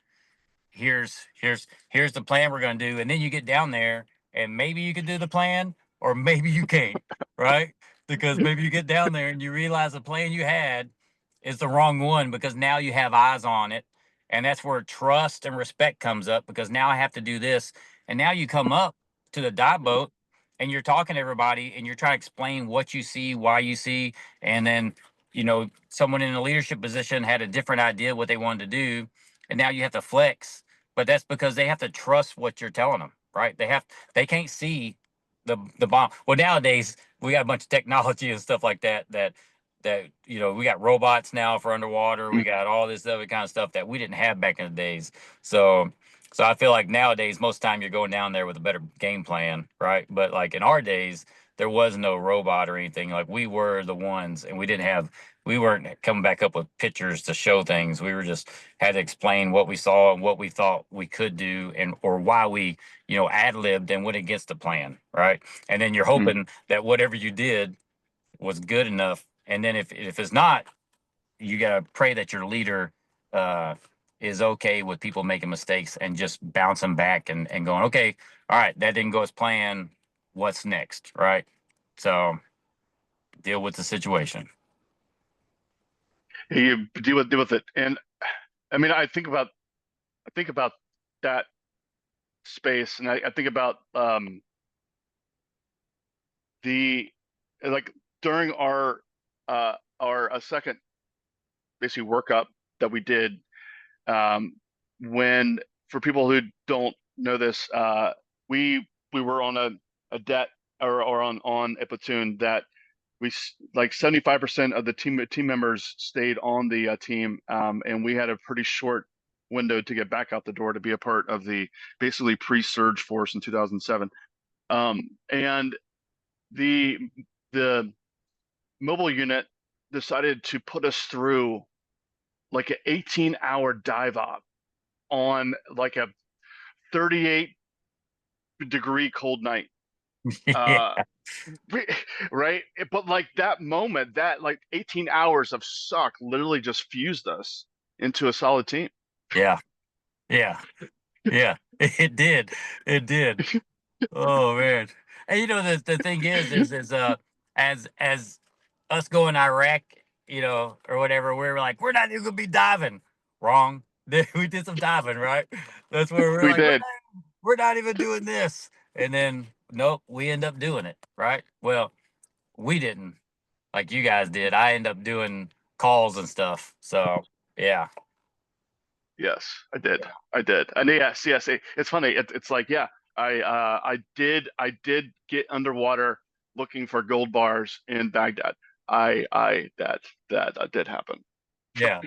here's the plan we're going to do, and then you get down there and maybe you can do the plan or maybe you can't, right? Because maybe you get down there and you realize the plan you had is the wrong one because now you have eyes on it, and that's where trust and respect comes up because now I have to do this. And now you come up to the dive boat and you're talking to everybody and you're trying to explain what you see, why you see, and then someone in a leadership position had a different idea what they wanted to do, and now you have to flex. But that's because they have to trust what you're telling them, right? They can't see the bomb. Well, nowadays we got a bunch of technology and stuff like that we got robots now for underwater. We got all this other kind of stuff that we didn't have back in the days. So I feel like nowadays most time you're going down there with a better game plan, right? But like in our days there was no robot or anything. Like we were the ones, and we weren't coming back up with pictures to show things. We were just had to explain what we saw and what we thought we could do, and or why we ad libbed and went against the plan, right? And then you're Mm-hmm. hoping that whatever you did was good enough. And then if it's not, you gotta pray that your leader uh, is okay with people making mistakes and just bouncing back and going, okay, all right, that didn't go as planned. What's next, right? So deal with the situation. You deal with it, and I mean, I think about that space, and I think about the like during our second basically workup that we did when for people who don't know this we were on a debt or on a platoon that like 75% of the team members stayed on the team, and we had a pretty short window to get back out the door to be a part of the basically pre-surge force in 2007. And the the mobile unit decided to put us through like an 18-hour dive op on like a 38-degree cold night. Yeah. Uh, right? But like that moment, that like 18 hours of suck literally just fused us into a solid team. Yeah. Yeah. Yeah. It did. It did. Oh man. And the thing is as us going Iraq, or whatever, we were like, we're not even gonna be diving. Wrong. We did some diving, right? That's where we're We like, did. we're not even doing this. And then nope, we end up doing it, right? Well, we didn't like you guys did. I end up doing calls and stuff. So yeah. Yes, I did. I did. And yes, it's funny. It's like, yeah, I did get underwater looking for gold bars in Baghdad. That did happen. Yeah.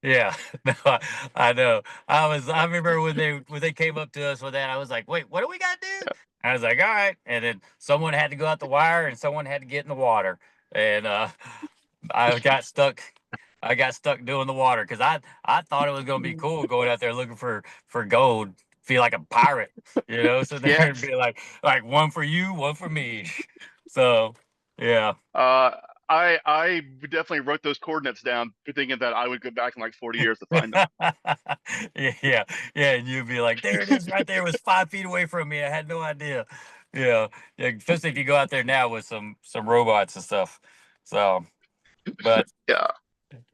Yeah. No, I know. I remember when they came up to us with that, I was like, wait, what do we gotta do? I was like, all right. And then someone had to go out the wire and someone had to get in the water. And I got stuck. I got stuck doing the water because I thought it was gonna be cool going out there looking for gold, feel like a pirate, so there and Yes. be like one for you, one for me. So yeah. Uh, I definitely wrote those coordinates down, thinking that I would go back in like 40 years to find them. Yeah, yeah, yeah, and you'd be like, "There it is, right there. It was 5 feet away from me. I had no idea." Yeah, yeah. Especially if you go out there now with some robots and stuff. So, but Yeah.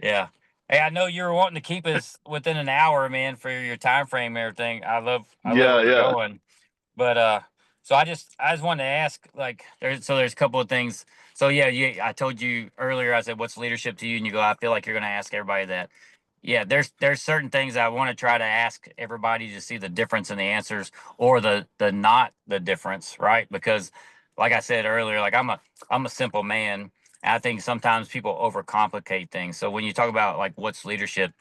yeah. Hey, I know you're wanting to keep us within an hour, man, for your time frame and everything. I love Yeah, where you're yeah. going. But so I just wanted to ask, like, there's a couple of things. So yeah, I told you earlier, I said, what's leadership to you? And you go, I feel like you're gonna ask everybody that. Yeah, there's certain things I want to try to ask everybody to see the difference in the answers or the not the difference, right? Because like I said earlier, like I'm a simple man. And I think sometimes people overcomplicate things. So when you talk about like what's leadership,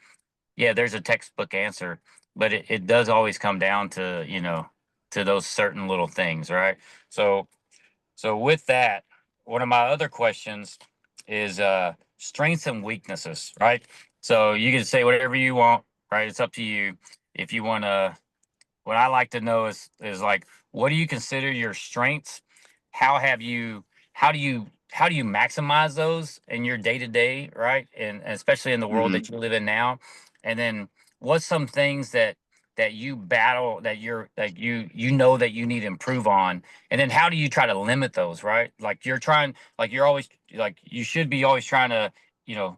yeah, there's a textbook answer, but it does always come down to, to those certain little things, right? So with that, one of my other questions is strengths and weaknesses, right? So you can say whatever you want, right? It's up to you. If you want to, what I like to know is like, what do you consider your strengths? How have you how do you maximize those in your day to day, right? And especially in the world Hmm. that you live in now. And then what's some things that you battle that you know that you need to improve on, and then how do you try to limit those, right? Like you're always like you should be always trying to, you know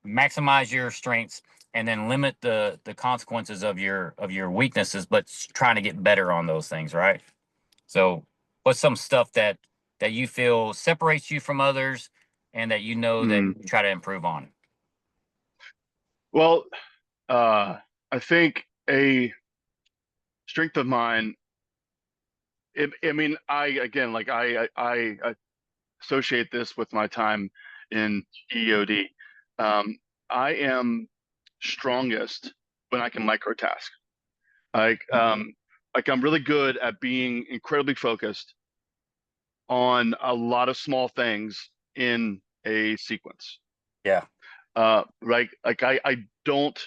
maximize your strengths and then limit the consequences of your weaknesses, but trying to get better on those things, right? So what's some stuff that you feel separates you from others and that you know that Hmm. you try to improve on? Well, uh, I think a strength of mine. I mean, I again, like I associate this with my time in EOD. Um, I am strongest when I can microtask. Like, I'm really good at being incredibly focused on a lot of small things in a sequence. Yeah. Like I don't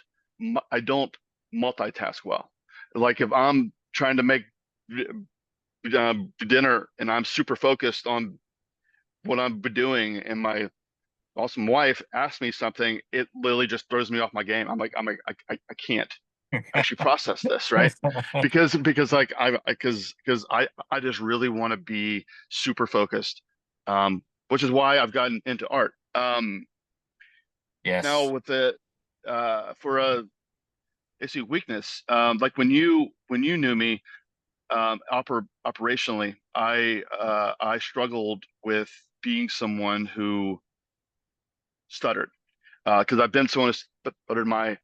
multitask well. Like if I'm trying to make dinner and I'm super focused on what I'm doing, and my awesome wife asks me something, it literally just throws me off my game. I can't actually process this, right? Because like I just really want to be super focused, which is why I've gotten into art. Now Yes. with the for a issue weakness, like when you knew me, operationally, I struggled with being someone who stuttered, because I've been someone who stuttered my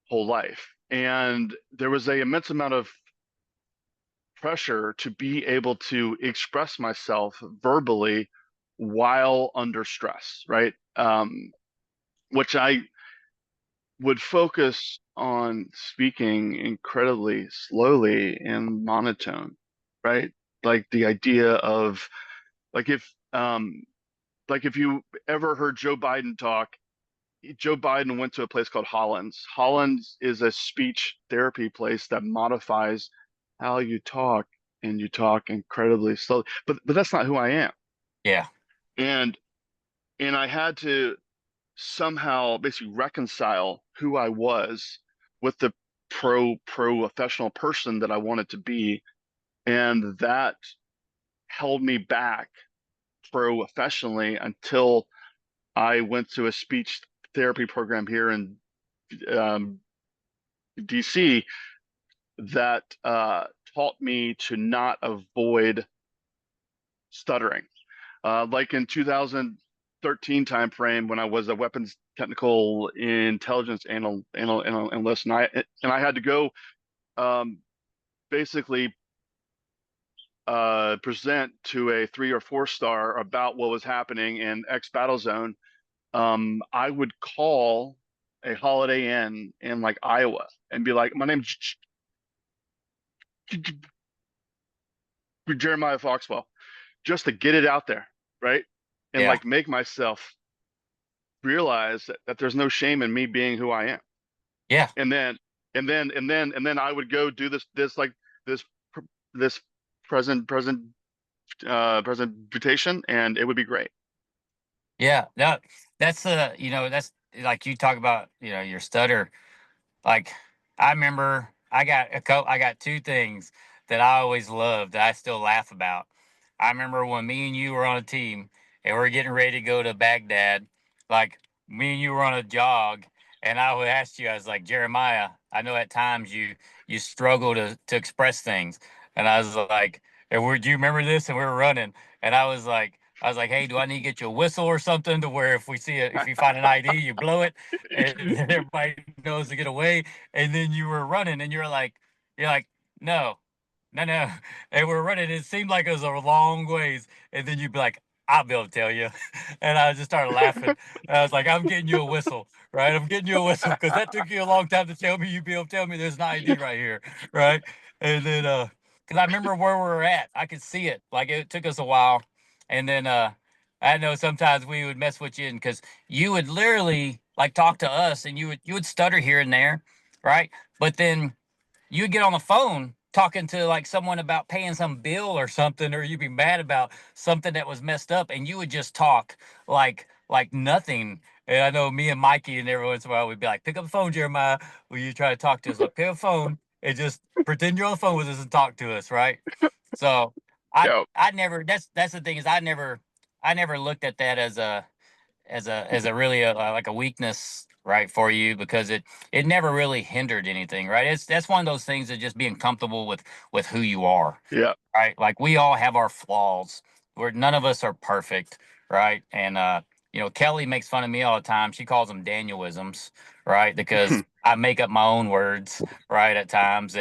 whole life, and there was a immense amount of pressure to be able to express myself verbally while under stress, right? Which I would focus on speaking incredibly slowly and monotone, right? Like the idea of like if you ever heard Joe Biden talk, Joe Biden went to a place called Hollins. Hollins is a speech therapy place that modifies how you talk, and you talk incredibly slowly. But that's not who I am. Yeah. And I had to somehow basically reconcile who I was with the professional person that I wanted to be. And that held me back professionally until I went to a speech therapy program here in um, DC that taught me to not avoid stuttering. Like in 2013 timeframe when I was a weapons technical intelligence analyst, and I had to go um, basically present to a 3 or 4 star about what was happening in X battle zone. I would call a Holiday Inn in like Iowa and be like, "My name's Jeremiah Foxwell," just to get it out there, right? And Yeah. like make myself realize that there's no shame in me being who I am. Yeah. And then I would go do this this presentation, and it would be great. Yeah. No, that's that's like you talk about, your stutter. Like, I remember I got two things that I always loved that I still laugh about. I remember when me and you were on a team and we are getting ready to go to Baghdad, like me and you were on a jog, and I would ask you, I was like, Jeremiah, I know at times you struggle to express things. And I was like, do you remember this? And we were running. And I was like, hey, do I need to get you a whistle or something to where if you find an ID, you blow it and then everybody knows to get away. And then you were running and you're like, no, no, no. And we're running. It seemed like it was a long ways. And then you'd be like, I'll be able to tell you. And I just started laughing. And I was like, I'm getting you a whistle, right? I'm getting you a whistle because that took you a long time to tell me you'd be able to tell me there's an ID right here, right? And then, because I remember where we were at, I could see it. Like it took us a while. And then, I know sometimes we would mess with you because you would literally like talk to us and you would stutter here and there, right? But then you'd get on the phone talking to like someone about paying some bill or something, or you'd be mad about something that was messed up, and you would just talk like nothing. And I know me and Mikey and every once in a while we'd be like, pick up the phone, Jeremiah. Will you try to talk to us? Like, pick up the phone and just pretend you're on the phone with us and talk to us, right? So Yeah, I never that's the thing is I never looked at that as a really like a weakness, right, for you, because it never really hindered anything, right? That's one of those things of just being comfortable with who you are, yeah. right? Like we all have our flaws. We're none of us are perfect, right? And Kelly makes fun of me all the time. She calls them Danielisms, right? Because I make up my own words, right, at times,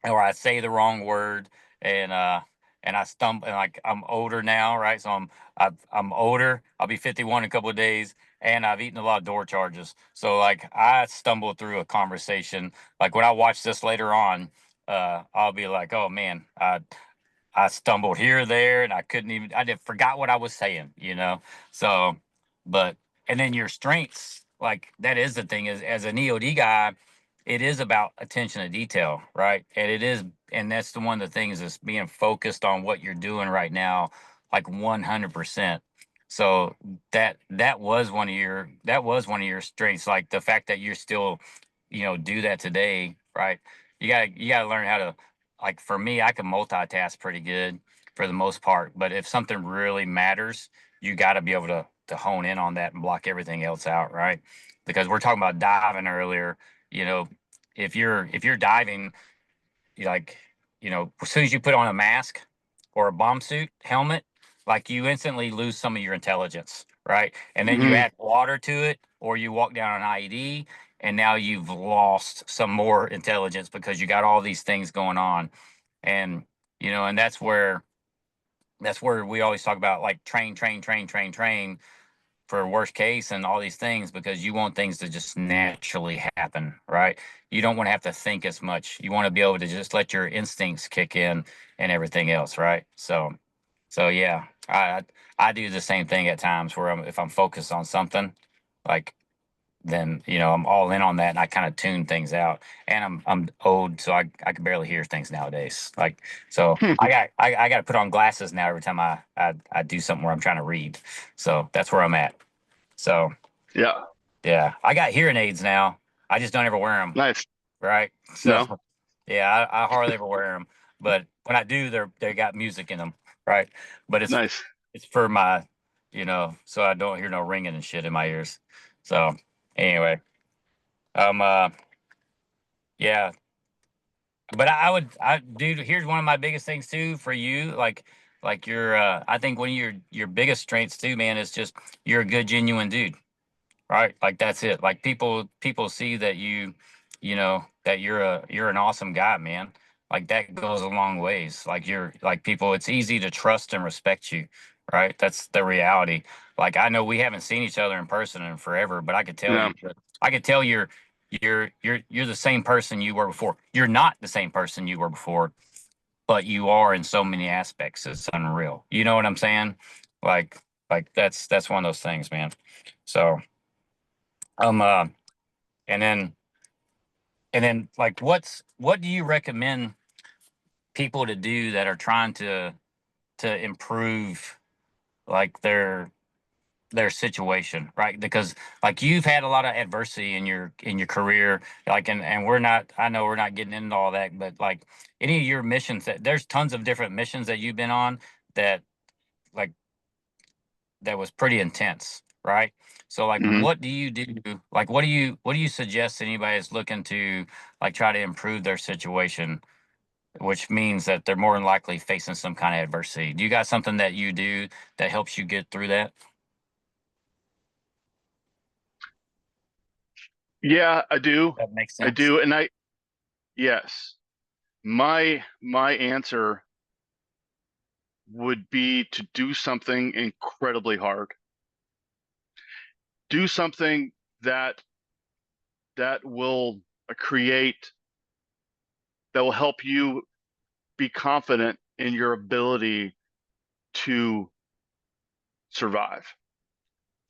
or I say the wrong word, and I stumble, and like I'm older now, right? So I'm older. I'll be 51 in a couple of days, and I've eaten a lot of door charges. So like I stumble through a conversation. Like when I watch this later on, I'll be like, oh man, I stumbled here, there, and I did forgot what I was saying. So, but, and then your strengths, like that is the thing is as an EOD guy, it is about attention to detail, right? And that's the one of the things is being focused on what you're doing right now, like 100%. So that was one of your strengths, like the fact that you're still, do that today, right? You gotta learn how to, like for me, I can multitask pretty good for the most part, but if something really matters, you got to be able to hone in on that and block everything else out, right? Because we're talking about diving earlier, you know, if you're diving, you like, as soon as you put on a mask or a bomb suit helmet, like you instantly lose some of your intelligence, right? And then you Hmm. add water to it, or you walk down an IED, and now you've lost some more intelligence because you got all these things going on. And and that's where that's where we always talk about like train, train, train, train, train for worst case and all these things, because you want things to just naturally happen, right? You don't want to have to think as much. You want to be able to just let your instincts kick in and everything else, right? So yeah, I do the same thing at times where if I'm focused on something, like then I'm all in on that, and I kind of tune things out. And I'm old, so I can barely hear things nowadays. Like, so I got to put on glasses now every time I do something where I'm trying to read. So that's where I'm at. So Yeah. yeah, I got hearing aids now. I just don't ever wear them, Nice. right? So No. yeah, I hardly ever wear them, but when I do, they got music in them, right? But Nice. it's for my, so I don't hear no ringing and shit in my ears. So anyway, um, uh, yeah, but dude, here's one of my biggest things too for you, like your, I think one of your biggest strengths too, man, is just you're a good, genuine dude. Right? Like that's it. Like people see that that you're an awesome guy, man. Like that goes a long ways. Like you're like people, it's easy to trust and respect you, right? That's the reality. Like I know we haven't seen each other in person in forever, but Yeah. I could tell you're the same person you were before. You're not the same person you were before, but you are in so many aspects. It's unreal. You know what I'm saying? Like that's one of those things, man. So um uh and then like what do you recommend people to do that are trying to improve like their situation, right? Because like you've had a lot of adversity in your career, like and we're not, I know we're not getting into all that, but like any of your missions, that there's tons of different missions that you've been on that like that was pretty intense, right? So like Hmm. what do you do? Like what do you suggest anybody is looking to like try to improve their situation, which means that they're more than likely facing some kind of adversity? Do you got something that you do that helps you get through that? Yeah, I do. That makes I sense. do. And yes, my answer would be to do something incredibly hard. Do something that that will create that will help you be confident in your ability to survive.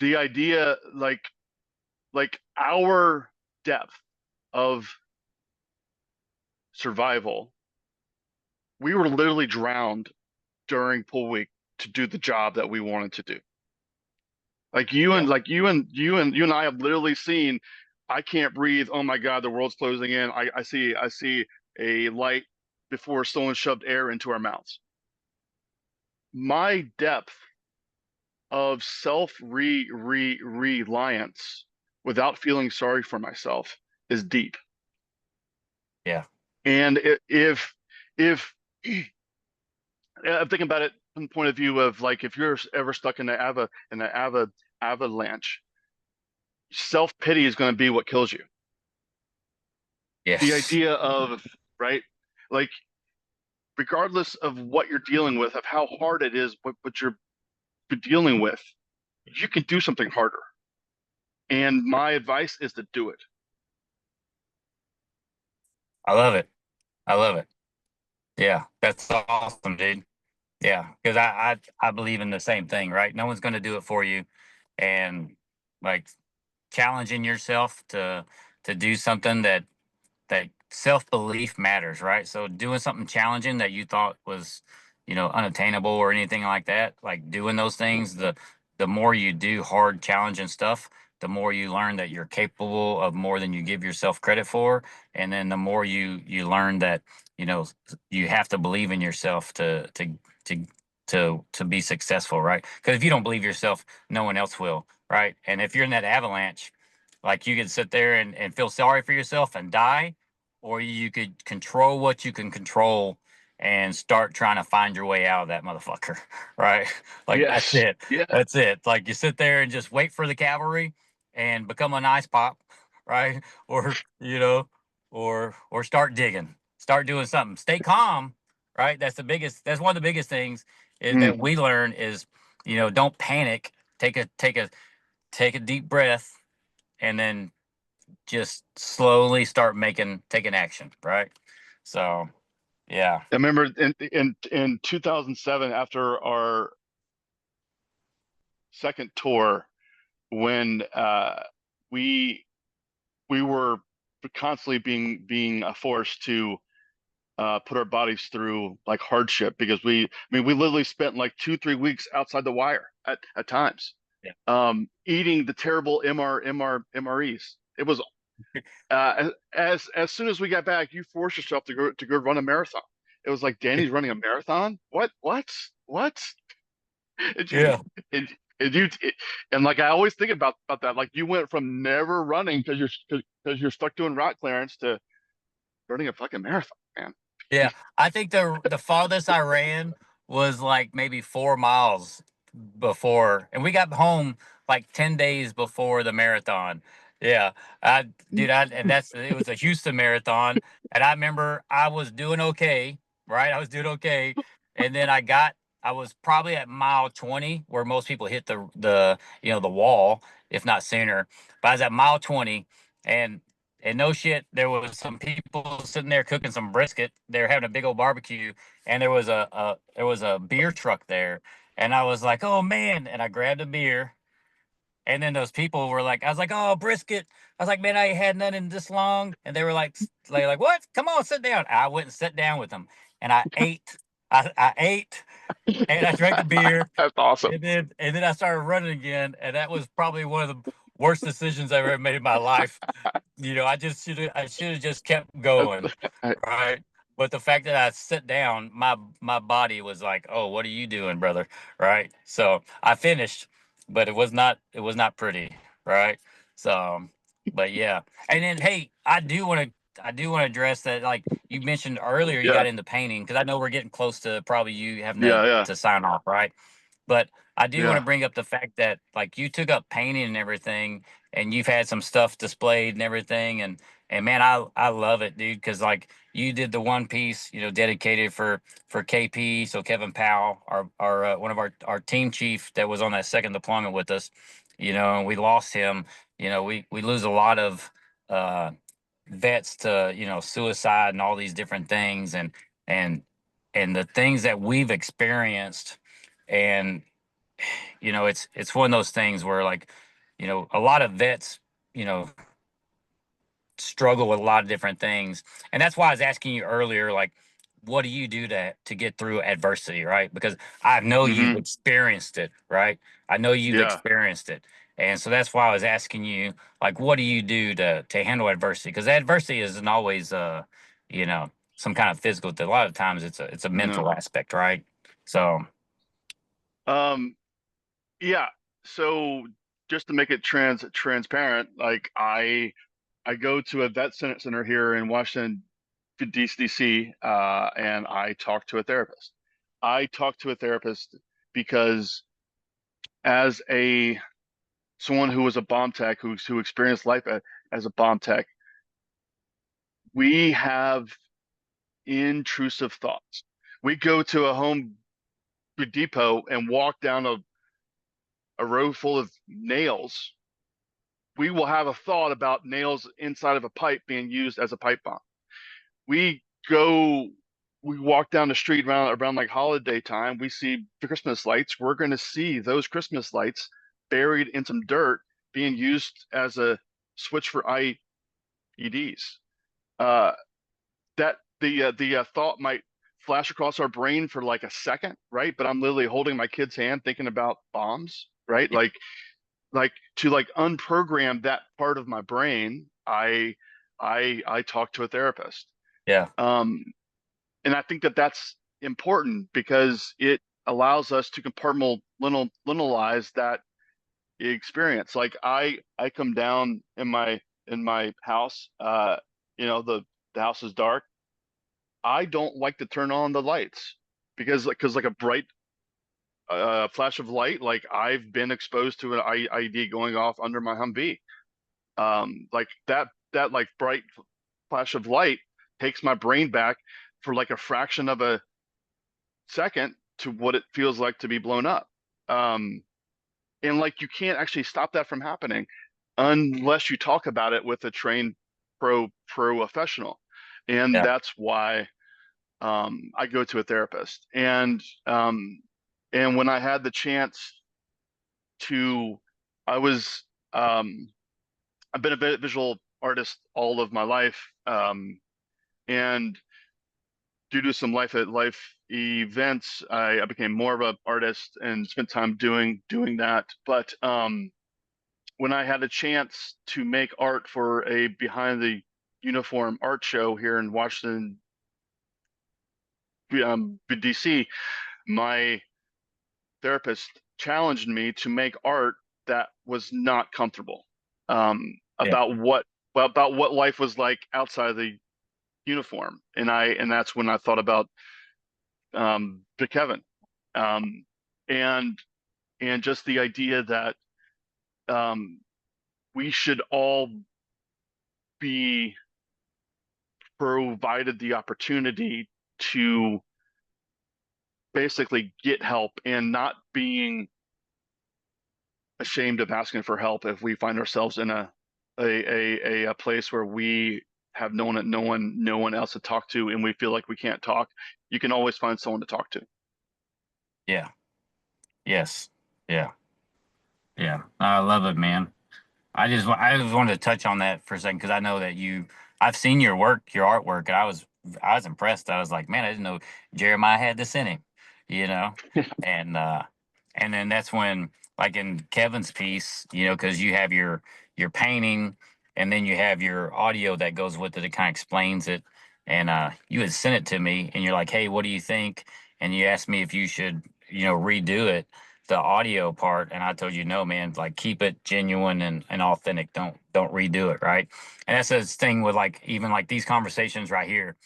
The idea, like our depth of survival, we were literally drowned during pool week to do the job that we wanted to do. Yeah. You and I have literally seen, I can't breathe. Oh my God, the world's closing in. I see a light before someone shoved air into our mouths. My depth of self reliance without feeling sorry for myself is deep. Yeah. And if I'm thinking about it from the point of view of like if you're ever stuck in an avalanche, self pity is going to be what kills you. The Yes. idea of, right, like regardless of what you're dealing with, of how hard it is, what you're dealing with, you can do something harder. And my advice is to do it. I love it. I love it. Yeah. That's awesome, dude. Yeah. Because I believe in the same thing, right? No one's going to do it for you. And like challenging yourself to do something that self-belief matters, right? So doing something challenging that you thought was, unattainable or anything like that, like doing those things, the more you do hard challenging stuff, the more you learn that you're capable of more than you give yourself credit for. And then the more you learn that, you have to believe in yourself to to be successful, right? Because if you don't believe yourself, no one else will, right? And if you're in that avalanche, like you can sit there and feel sorry for yourself and die, or you could control what you can control and start trying to find your way out of that motherfucker, right? Like that's Yes. it. Yeah. That's it. Like you sit there and just wait for the cavalry and become an ice pop, right? Or or start digging, start doing something. Stay calm, right? That's one of the biggest things that we learn is, don't panic. Take a deep breath, and then just slowly start taking action. Right. So yeah. I remember in 2007, after our second tour, when we we were constantly being forced to put our bodies through like hardship, because we literally spent like 2 3 weeks outside the wire at times, Yeah. eating the terrible MREs. It was as soon as we got back, you forced yourself to go run a marathon. It was like, Danny's running a marathon. What? And you, Yeah. and, and you, and like I always think about that. Like, you went from never running because you're stuck doing rock clearance to running a fucking marathon, man. Yeah, I think the farthest I ran was like maybe 4 miles before, and we got home like 10 days before the marathon. Yeah, and it was a Houston marathon, and I remember I was doing okay, right? I was doing okay, and then I was probably at mile 20 where most people hit the wall, if not sooner. But I was at mile 20, and no shit, there was some people sitting there cooking some brisket. They were having a big old barbecue, and there was a beer truck there. And I was like, "Oh man!" And I grabbed a beer, and then those people were like, I was like, "Oh, brisket." I was like, "Man, I ain't had nothing this long." And they were like, "What? Come on, sit down." I went and sat down with them, and I ate. I ate, and I drank the beer, That's awesome. and then I started running again, and that was probably one of the worst decisions I ever made in my life. I should have just kept going, right? But the fact that I sit down, my body was like, "Oh, what are you doing, brother?" Right? So I finished, but it was not pretty, right? So, but yeah. And then, hey, I do want to address that. Like you mentioned earlier, you Yeah, got into painting, because I know we're getting close to probably you having to yeah, yeah, to sign off, right? But I do want to yeah. bring up the fact that like you took up painting and everything, and you've had some stuff displayed and everything, and man, I love it, dude, because like you did the one piece, dedicated for KP, so Kevin Powell, our one of our team chief that was on that second deployment with us, and we lost him. We lose a lot of uh, vets to suicide and all these different things, and and the things that we've experienced, and it's one of those things where like a lot of vets you know struggle with a lot of different things. And that's why I was asking you earlier, like, what do you do to get through adversity, right? Because I know you've Hmm. experienced it, right? I know you've Yeah. experienced it. And so that's why I was asking you, like, what do you do to handle adversity? Because adversity isn't always you know, some kind of physical thing. A lot of times it's a No. mental aspect, right? So Um, yeah. So just to make it transparent, like I go to a vet center here in Washington, DC, and I talk to a therapist. I talk to a therapist because, as a someone who was a bomb tech, who experienced life as a bomb tech, we have intrusive thoughts. We go to a Home Depot and walk down a row full of nails. We will have a thought about nails inside of a pipe being used as a pipe bomb. We go, we walk down the street around like holiday time. We see the Christmas lights. We're going to see those Christmas lights buried in some dirt being used as a switch for IEDs. Uh, that the thought might flash across our brain for like a second, right? But I'm literally holding my kid's hand, thinking about bombs, right? Like to like unprogram that part of my brain. I talk to a therapist. yeah, Um, and I think that that's important because it allows us to compartmentalize that experience. Like I come down in my house, the house is dark. I don't like to turn on the lights because like a bright flash of light, like I've been exposed to an IED going off under my Humvee. Like that like bright flash of light takes my brain back for like a fraction of a second, to what it feels like to be blown up. Um, and like you can't actually stop that from happening unless you talk about it with a trained professional. And Yeah. that's why I go to a therapist. And when I had the chance to, I was I've been a visual artist all of my life, and due to some life events, I became more of an artist and spent time doing that. But when I had a chance to make art for a behind the uniform art show here in Washington, DC, my therapist challenged me to make art that was not comfortable, Yeah. about what life was like outside of the uniform, and that's when I thought about to Kevin, um, and and just the idea that um, we should all be provided the opportunity to basically get help and not being ashamed of asking for help if we find ourselves in a place where we have no one else to talk to and we feel like we can't talk. You can always find someone to talk to. Yeah. Yes. Yeah. Yeah. I love it, man. I just wanted to touch on that for a second because I know that I've seen your work, your artwork, and I was impressed. I was like, man, I didn't know Jeremiah had this in him, you know, and uh, and then that's when, like in Kevin's piece, because you have your painting, and then you have your audio that goes with it. It kind of explains it, and you had sent it to me, and you're like, hey, what do you think? And you asked me if you should, redo it, the audio part, and I told you no, man, like keep it genuine and authentic. Don't redo it, right? And that's the thing with like even like these conversations right here.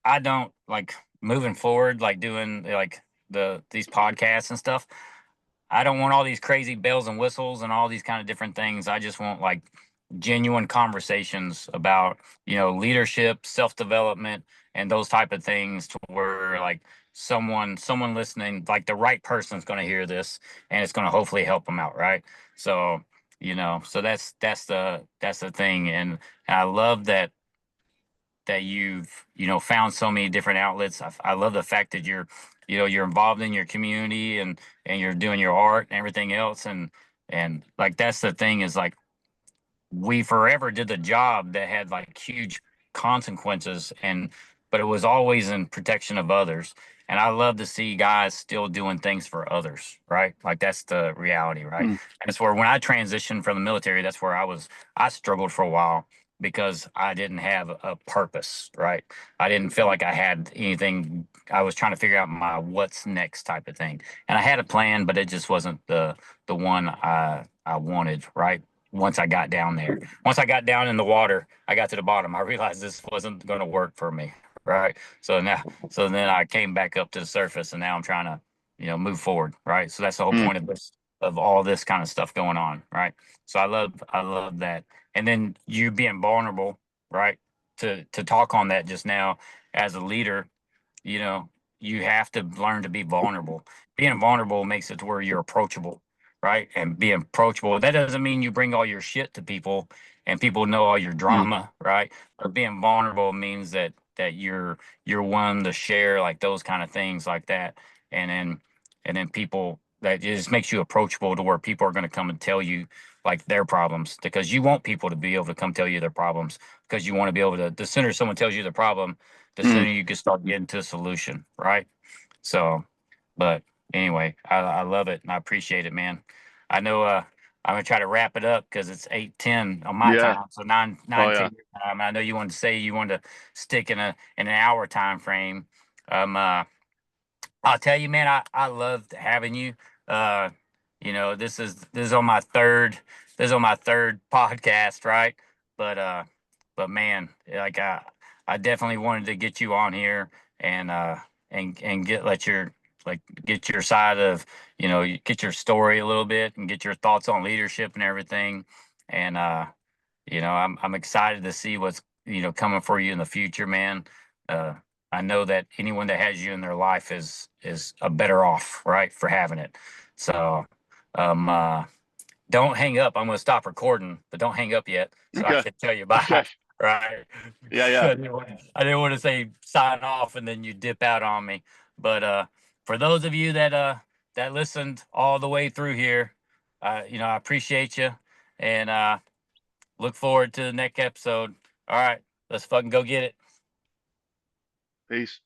I don't like moving forward, like doing like these podcasts and stuff. I don't want all these crazy bells and whistles and all these kind of different things. I just want like genuine conversations about, leadership, self-development, and those type of things to where like someone listening, like the right person's going to hear this and it's going to hopefully help them out, right? So, so that's the thing, and I love that you've found so many different outlets. I love the fact that you're involved in your community and you're doing your art and everything else, and like that's the thing is like we forever did the job that had like huge consequences, but it was always in protection of others. And I love to see guys still doing things for others, right? Like that's the reality, right? Mm, And it's where when I transitioned from the military, that's where I struggled for a while because I didn't have a purpose, right? I didn't feel like I had anything. I was trying to figure out my what's next type of thing. And I had a plan, but it just wasn't the one I wanted, right? Once I got down there. Once I got down in the water, I got to the bottom. I realized this wasn't going to work for me, right? So then I came back up to the surface, and now I'm trying to, move forward, right? So that's the whole mm, point of this, of all this kind of stuff going on, right? So I love that, and then you being vulnerable, right? To talk on that just now as a leader, you know, you have to learn to be vulnerable. Being vulnerable makes it to where you're approachable, right? And being approachable, that doesn't mean you bring all your shit to people and people know all your mm, drama, right? But being vulnerable means that you're one to share like those kind of things like that. And then people that just makes you approachable to where people are going to come and tell you like their problems because you want people to be able to come tell you their problems because you want to be able to, the sooner someone tells you the problem, the mm. sooner you can start getting to a solution, right? So, but anyway, I love it and I appreciate it, man. I know I'm gonna try to wrap it up because it's 8:10 on my Yeah. time, so nine Oh nine yeah. ten your time. I know you wanted to say you wanted to stick in an hour time frame. Um, uh, I'll tell you, man, I loved having you. Uh, this is on my third podcast, right? But but man, like I definitely wanted to get you on here and and get your side of get your story a little bit and get your thoughts on leadership and everything. And I'm excited to see what's coming for you in the future, man. I know that anyone that has you in their life is a better off, right, for having it. So, um, uh, don't hang up. I'm going to stop recording, but don't hang up yet, so I Okay. can tell you Okay. bye. Right? Yeah. Yeah. I didn't want to say sign off and then you dip out on me. But for those of you that listened all the way through here, I appreciate you, and look forward to the next episode. All right, let's fucking go get it. Peace.